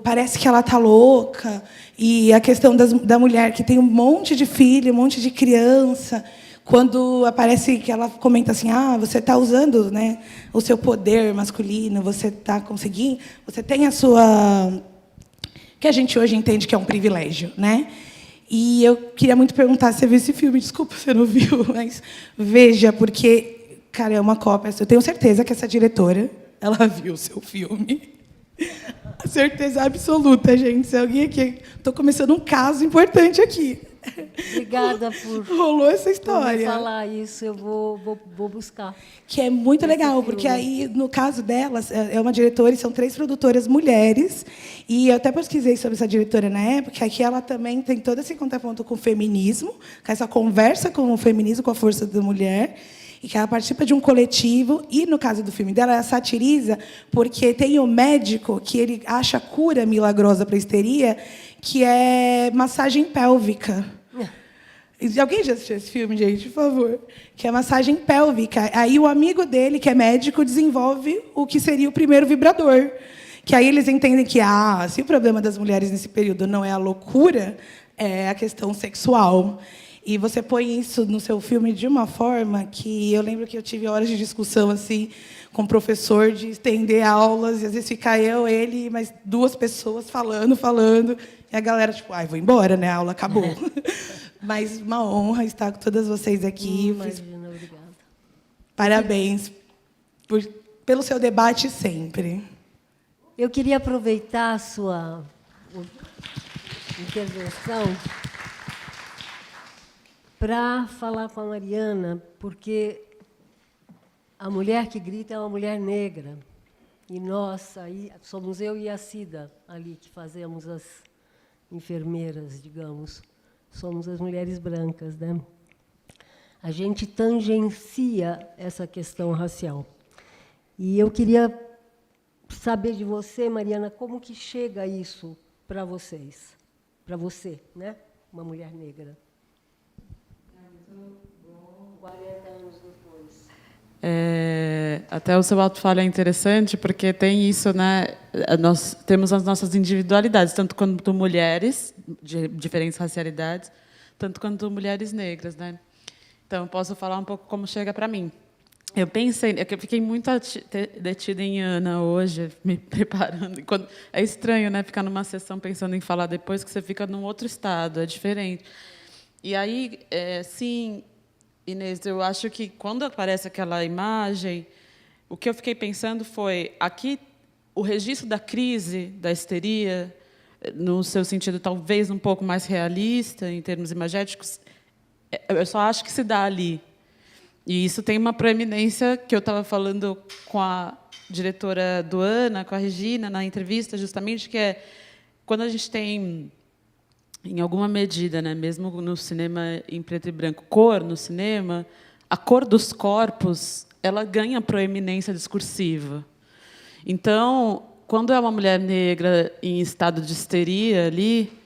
parece que ela está louca, e a questão da mulher que tem um monte de filho, um monte de criança, quando aparece que ela comenta assim, você está usando, né, o seu poder masculino, você está conseguindo, você tem a sua, que a gente hoje entende que é um privilégio, né? E eu queria muito perguntar, você viu esse filme? Desculpa, você não viu, mas veja, porque, cara, é uma cópia. Eu tenho certeza que essa diretora, ela viu o seu filme. Certeza absoluta, gente. Se alguém aqui... Estou começando um caso importante aqui. Obrigada por... Rolou essa história. Por falar isso, eu vou buscar. Que é muito legal, porque aí, no caso delas, é uma diretora e são 3 produtoras mulheres. E eu até pesquisei sobre essa diretora na época, que ela também tem todo esse contraponto com o feminismo, com essa conversa com o feminismo, com a força da mulher, e que ela participa de um coletivo, e, no caso do filme dela, ela satiriza, porque tem o médico que ele acha a cura milagrosa para a histeria, que é massagem pélvica. Alguém já assistiu esse filme, gente, por favor? Que é massagem pélvica. Aí o amigo dele, que é médico, desenvolve o que seria o primeiro vibrador. Que aí eles entendem que, se o problema das mulheres nesse período não é a loucura, é a questão sexual. E você põe isso no seu filme de uma forma que eu lembro que eu tive horas de discussão assim com o professor, de estender aulas, e às vezes fica ele e mais 2 pessoas falando, e a galera, tipo, vou embora, né? A aula acabou. Mas uma honra estar com todas vocês aqui. Imagina, obrigada. Parabéns por pelo seu debate sempre. Eu queria aproveitar a sua intervenção para falar com a Mariana, porque a mulher que grita é uma mulher negra. E nós, aí, somos eu e a Cida, ali, que fazemos as enfermeiras, digamos. Somos as mulheres brancas, né? A gente tangencia essa questão racial. E eu queria saber de você, Mariana, como que chega isso para vocês? Para você, né? Uma mulher negra. 40 anos depois. Até o seu ato fala é interessante, porque tem isso, né? Nós temos as nossas individualidades, tanto quanto mulheres, de diferentes racialidades, tanto quanto mulheres negras, né? Então, eu posso falar um pouco como chega para mim. Eu pensei, eu fiquei muito detida em Ana hoje, me preparando. É estranho, né, ficar numa sessão pensando em falar depois, que você fica num outro estado, é diferente. E aí, sim, Inês, eu acho que quando aparece aquela imagem, o que eu fiquei pensando foi, aqui, o registro da crise, da histeria, no seu sentido talvez um pouco mais realista, em termos imagéticos, eu só acho que se dá ali. E isso tem uma proeminência que eu estava falando com a diretora do Ana, com a Regina, na entrevista, justamente, que é quando a gente tem, em alguma medida, né, mesmo no cinema em preto e branco, cor no cinema, a cor dos corpos ela ganha proeminência discursiva. Então, quando é uma mulher negra em estado de histeria ali,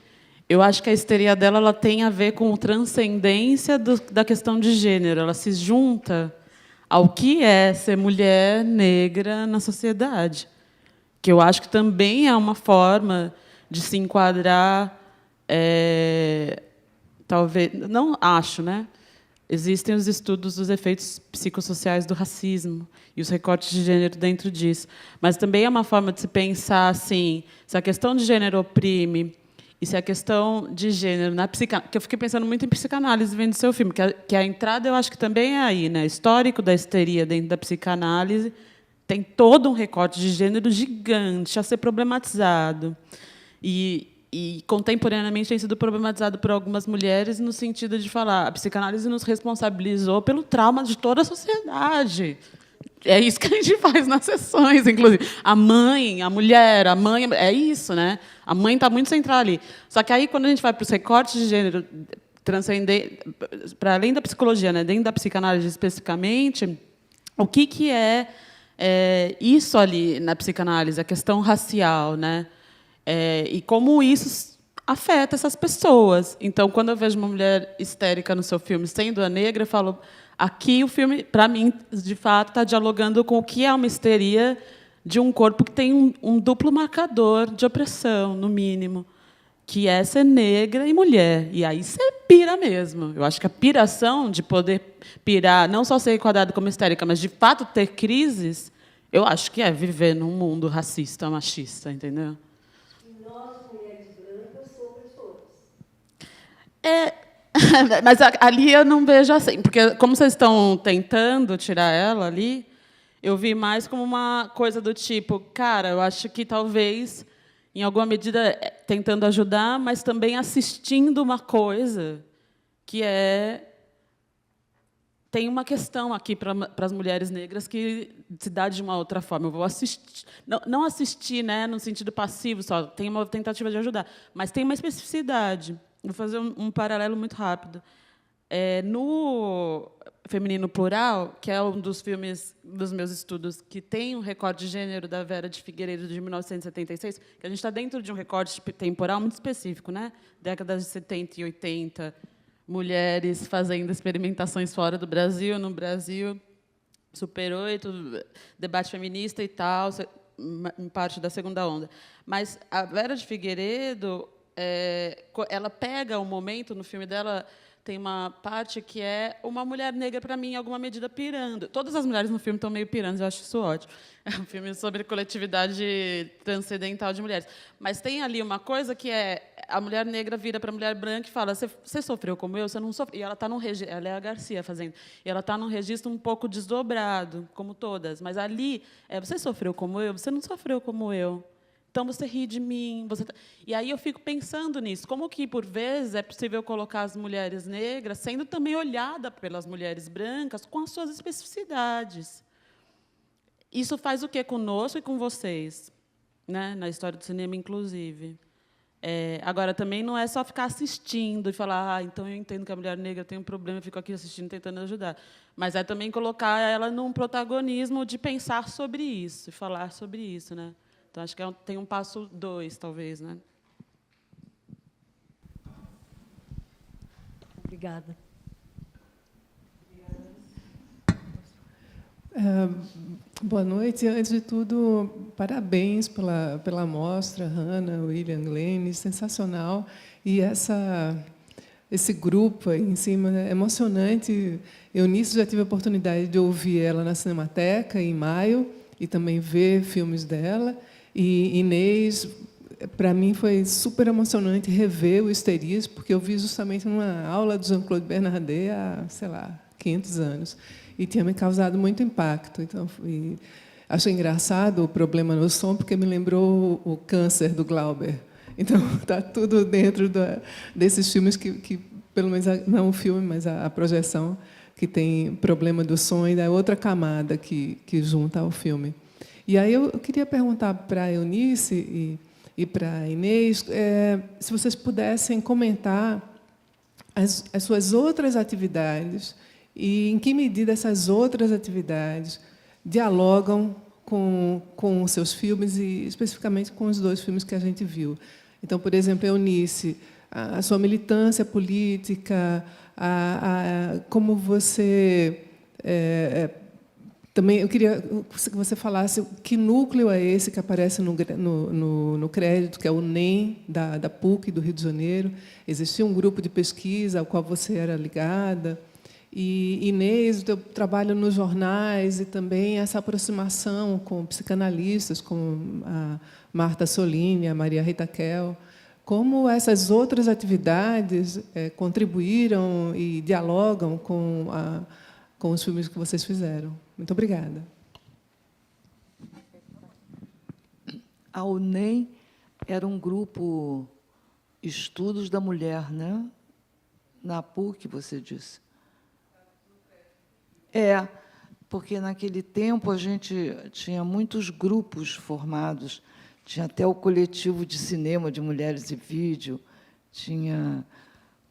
eu acho que a histeria dela ela tem a ver com transcendência da questão de gênero. Ela se junta ao que é ser mulher negra na sociedade, que eu acho que também é uma forma de se enquadrar. Talvez, não acho, né? Existem os estudos dos efeitos psicossociais do racismo e os recortes de gênero dentro disso, mas também é uma forma de se pensar assim, se a questão de gênero oprime. E se a questão de gênero na psicanálise, que eu fiquei pensando muito em psicanálise vendo seu filme, que a entrada eu acho que também é aí, né? Histórico da histeria dentro da psicanálise tem todo um recorte de gênero gigante a ser problematizado e contemporaneamente tem sido problematizado por algumas mulheres no sentido de falar a psicanálise nos responsabilizou pelo trauma de toda a sociedade. É isso que a gente faz nas sessões, inclusive. A mãe, a mulher, a mãe... É isso, né? A mãe está muito central ali. Só que aí, quando a gente vai para os recortes de gênero, para além da psicologia, né, dentro da psicanálise especificamente, o que é isso ali na psicanálise, a questão racial, né? E como isso afeta essas pessoas. Então, quando eu vejo uma mulher histérica no seu filme, sendo a negra, eu falo... Aqui, o filme, para mim, de fato, está dialogando com o que é uma histeria de um corpo que tem um duplo marcador de opressão, no mínimo, que é ser negra e mulher. E aí você pira mesmo. Eu acho que a piração de poder pirar, não só ser enquadrado como histérica, mas, de fato, ter crises, eu acho que é viver num mundo racista, machista, entendeu? E nós, mulheres brancas, somos todas. Mas ali eu não vejo assim, porque como vocês estão tentando tirar ela ali, eu vi mais como uma coisa do tipo, cara, eu acho que talvez, em alguma medida, tentando ajudar, mas também assistindo uma coisa que tem uma questão aqui para as mulheres negras que se dá de uma outra forma. Eu vou assistir, não assistir, né, no sentido passivo só, tem uma tentativa de ajudar, mas tem uma especificidade. Vou fazer um paralelo muito rápido. No Feminino Plural, que é um dos filmes dos meus estudos que tem um recorte de gênero da Vera de Figueiredo, de 1976, que a gente está dentro de um recorte temporal muito específico, né? Décadas de 70 e 80, mulheres fazendo experimentações fora do Brasil, no Brasil, Super 8, debate feminista e tal, em parte da segunda onda. Mas a Vera de Figueiredo... ela pega o momento no filme dela tem uma parte que é uma mulher negra, para mim, em alguma medida, pirando. Todas as mulheres no filme estão meio pirandas, eu acho isso ótimo. É um filme sobre coletividade transcendental de mulheres. Mas tem ali uma coisa que é a mulher negra vira para a mulher branca e fala: você sofreu como eu? Você não sofreu? E ela está num registro, ela é a Garcia fazendo, e ela está num registro um pouco desdobrado, como todas. Mas ali, você sofreu como eu? Você não sofreu como eu. Então, você ri de mim. E aí eu fico pensando nisso. Como que, por vezes, é possível colocar as mulheres negras sendo também olhada pelas mulheres brancas com as suas especificidades. Isso faz o quê conosco e com vocês? Né? Na história do cinema, inclusive. Agora, também não é só ficar assistindo e falar: então eu entendo que a mulher negra tem um problema, eu fico aqui assistindo, tentando ajudar. Mas é também colocar ela num protagonismo de pensar sobre isso, e falar sobre isso. Né? Então, acho que tem um passo 2, talvez. Né? Obrigada. Boa noite. Antes de tudo, parabéns pela mostra, Hannah, William, Glenn, sensacional. E esse grupo aí em cima é emocionante. Eu, nisso, já tive a oportunidade de ouvir ela na Cinemateca, em maio, e também ver filmes dela. E Inês, para mim, foi super emocionante rever o Histeris, porque eu vi justamente numa aula do Jean-Claude Bernardet há, sei lá, 500 anos. E tinha me causado muito impacto. Então, achei engraçado o problema no som, porque me lembrou o Câncer, do Glauber. Então, está tudo dentro desses filmes que, pelo menos, não o filme, mas a projeção, que tem problema do som, e da outra camada que junta ao filme. E aí eu queria perguntar para a Eunice e para a Inês, se vocês pudessem comentar as suas outras atividades e em que medida essas outras atividades dialogam com os seus filmes e, especificamente, com os 2 filmes que a gente viu. Então, por exemplo, Eunice, a sua militância política, como você... também eu queria que você falasse que núcleo é esse que aparece no crédito, que é o NEM, da PUC, do Rio de Janeiro. Existia um grupo de pesquisa ao qual você era ligada. E, Inês, o teu trabalho nos jornais e também essa aproximação com psicanalistas, como a Marta Solini, a Maria Rita Kell. Como essas outras atividades contribuíram e dialogam com os filmes que vocês fizeram. Muito obrigada. A UNEM era um grupo Estudos da Mulher, né? Na PUC, você disse. Porque, naquele tempo, a gente tinha muitos grupos formados. Tinha até o coletivo de cinema de mulheres e vídeo, tinha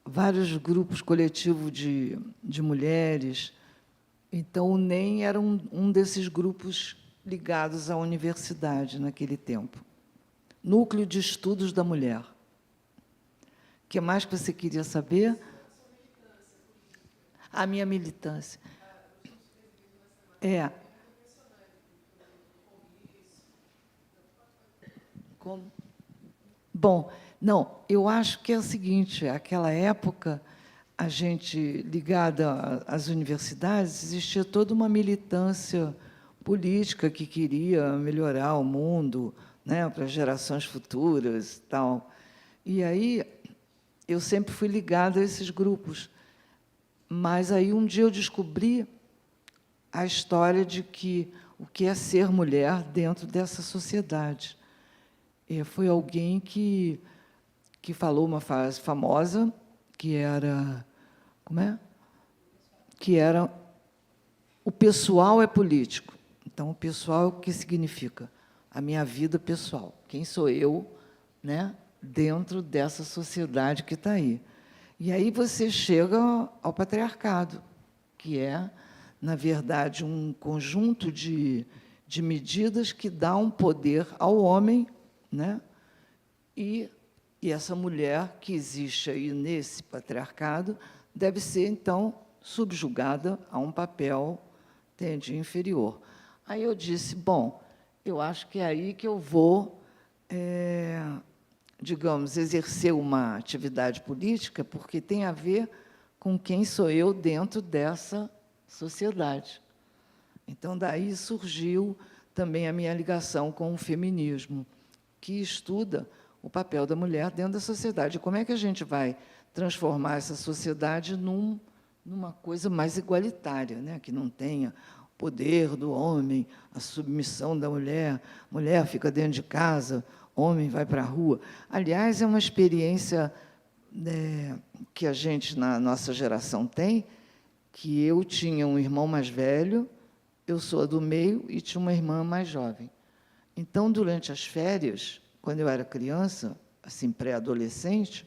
vários grupos coletivos de mulheres. Então, o NEM era um desses grupos ligados à universidade naquele tempo. Núcleo de Estudos da Mulher. O que mais que você queria saber? A minha militância. Como? Bom, não, eu acho que é o seguinte, naquela época, a gente, ligada às universidades, existia toda uma militância política que queria melhorar o mundo, né, para gerações futuras, tal. E aí eu sempre fui ligada a esses grupos. Mas aí um dia eu descobri a história de o que é ser mulher dentro dessa sociedade. E foi alguém que falou uma frase famosa, que era... Como é? Que era: o pessoal é político. Então, o pessoal, o que significa? A minha vida pessoal. Quem sou eu, né, dentro dessa sociedade que está aí. E aí você chega ao patriarcado, que é, na verdade, um conjunto de medidas que dá um poder ao homem, né? E essa mulher que existe aí nesse patriarcado deve ser, então, subjugada a um papel, entende, inferior. Aí eu disse, bom, eu acho que é aí que eu vou, digamos, exercer uma atividade política, porque tem a ver com quem sou eu dentro dessa sociedade. Então, daí surgiu também a minha ligação com o feminismo, que estuda o papel da mulher dentro da sociedade. Como é que a gente vai transformar essa sociedade numa coisa mais igualitária, né? Que não tenha o poder do homem, a submissão da mulher, mulher fica dentro de casa, homem vai para a rua. Aliás, é uma experiência que a gente, na nossa geração, tem, que eu tinha um irmão mais velho, eu sou a do meio, e tinha uma irmã mais jovem. Então, durante as férias, quando eu era criança, assim, pré-adolescente,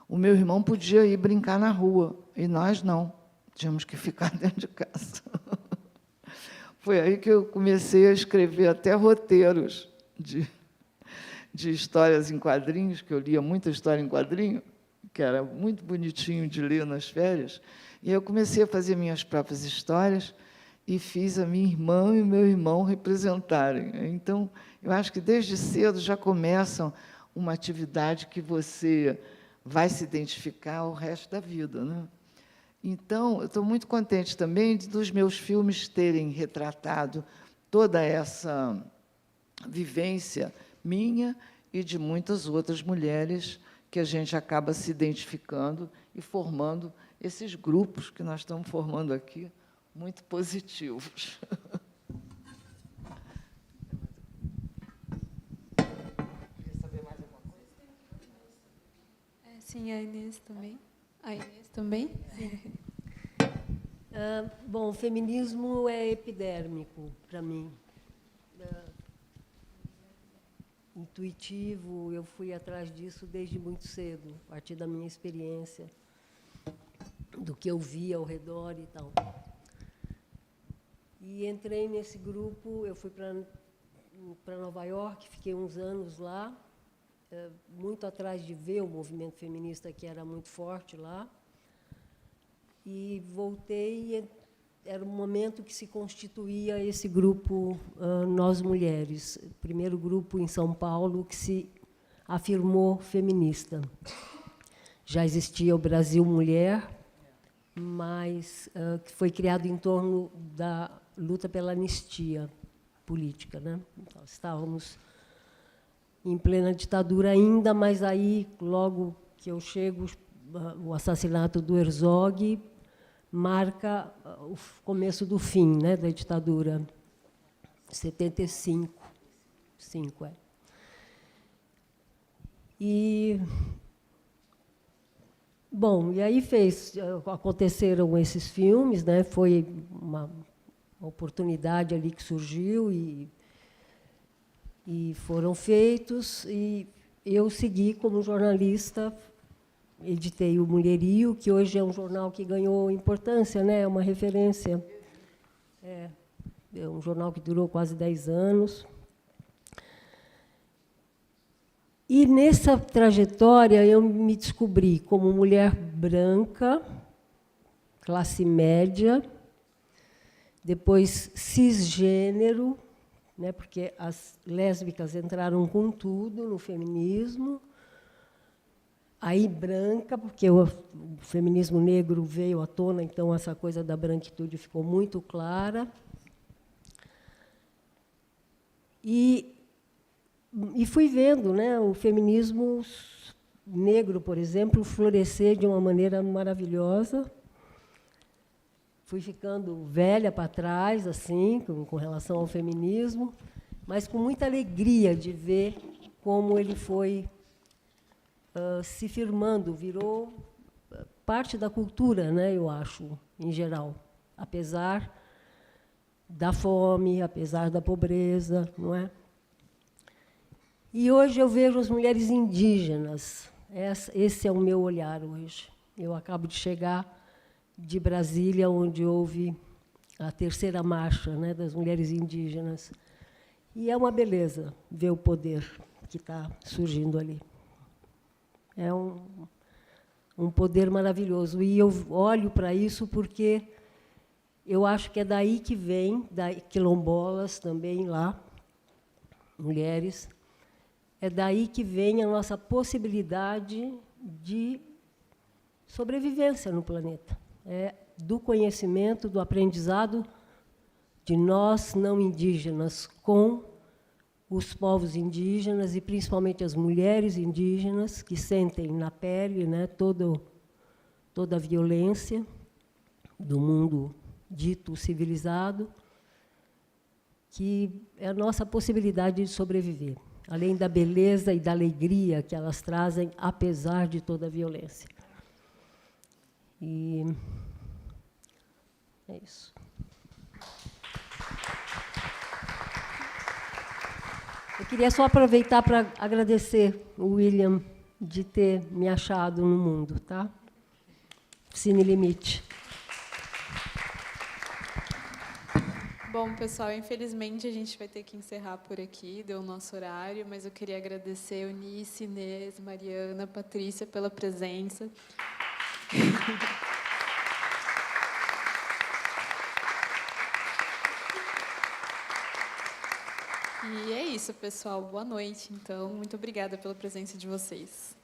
o meu irmão podia ir brincar na rua, e nós não, tínhamos que ficar dentro de casa. Foi aí que eu comecei a escrever até roteiros de histórias em quadrinhos, que eu lia muita história em quadrinho, que era muito bonitinho de ler nas férias, e eu comecei a fazer minhas próprias histórias e fiz a minha irmã e o meu irmão representarem. Então, eu acho que desde cedo já começam uma atividade que você vai se identificar o resto da vida, né? Então, eu estou muito contente também dos meus filmes terem retratado toda essa vivência minha e de muitas outras mulheres que a gente acaba se identificando e formando esses grupos que nós estamos formando aqui, muito positivos. Quer saber mais alguma coisa? Sim, a Inês também. A Inês também? Bom, o feminismo é epidérmico para mim. Intuitivo, eu fui atrás disso desde muito cedo, a partir da minha experiência, do que eu via ao redor e tal. E entrei nesse grupo, eu fui para Nova York, fiquei uns anos lá, muito atrás de ver o movimento feminista, que era muito forte lá, e voltei, e era um momento que se constituía esse grupo Nós Mulheres, o primeiro grupo em São Paulo que se afirmou feminista. Já existia o Brasil Mulher, mas que foi criado em torno da luta pela anistia política, né? Então, estávamos em plena ditadura ainda, mas aí, logo que eu chego, o assassinato do Herzog marca o começo do fim, né, da ditadura, 75. E, bom, e aí aconteceram esses filmes, né, foi uma oportunidade ali que surgiu e foram feitos, e eu segui como jornalista. Editei o Mulherio, que hoje é um jornal que ganhou importância, né? É uma referência. É um jornal que durou quase 10 anos. E, nessa trajetória, eu me descobri como mulher branca, classe média, depois cisgênero, né? Porque as lésbicas entraram com tudo no feminismo. Aí branca, porque o feminismo negro veio à tona, então essa coisa da branquitude ficou muito clara. E fui vendo, né, o feminismo negro, por exemplo, florescer de uma maneira maravilhosa. Fui ficando velha para trás, assim, com relação ao feminismo, mas com muita alegria de ver como ele foi se firmando, virou parte da cultura, né, eu acho, em geral, apesar da fome, apesar da pobreza, não é? E hoje eu vejo as mulheres indígenas. Esse é o meu olhar hoje. Eu acabo de chegar de Brasília, onde houve a terceira marcha, né, das mulheres indígenas. E é uma beleza ver o poder que está surgindo ali. É um poder maravilhoso. E eu olho para isso porque eu acho que é daí que vem, quilombolas também lá, mulheres, é daí que vem a nossa possibilidade de sobrevivência no planeta. É do conhecimento, do aprendizado de nós não indígenas com os povos indígenas e principalmente as mulheres indígenas que sentem na pele, né, toda a violência do mundo dito civilizado, que é a nossa possibilidade de sobreviver, além da beleza e da alegria que elas trazem, apesar de toda a violência. E é isso. Eu queria só aproveitar para agradecer o William de ter me achado no mundo, tá? Cine Limite. Bom, pessoal, infelizmente a gente vai ter que encerrar por aqui, deu o nosso horário, mas eu queria agradecer Eunice, Inês, Mariana, Patrícia pela presença. E é isso, pessoal. Boa noite, então. Muito obrigada pela presença de vocês.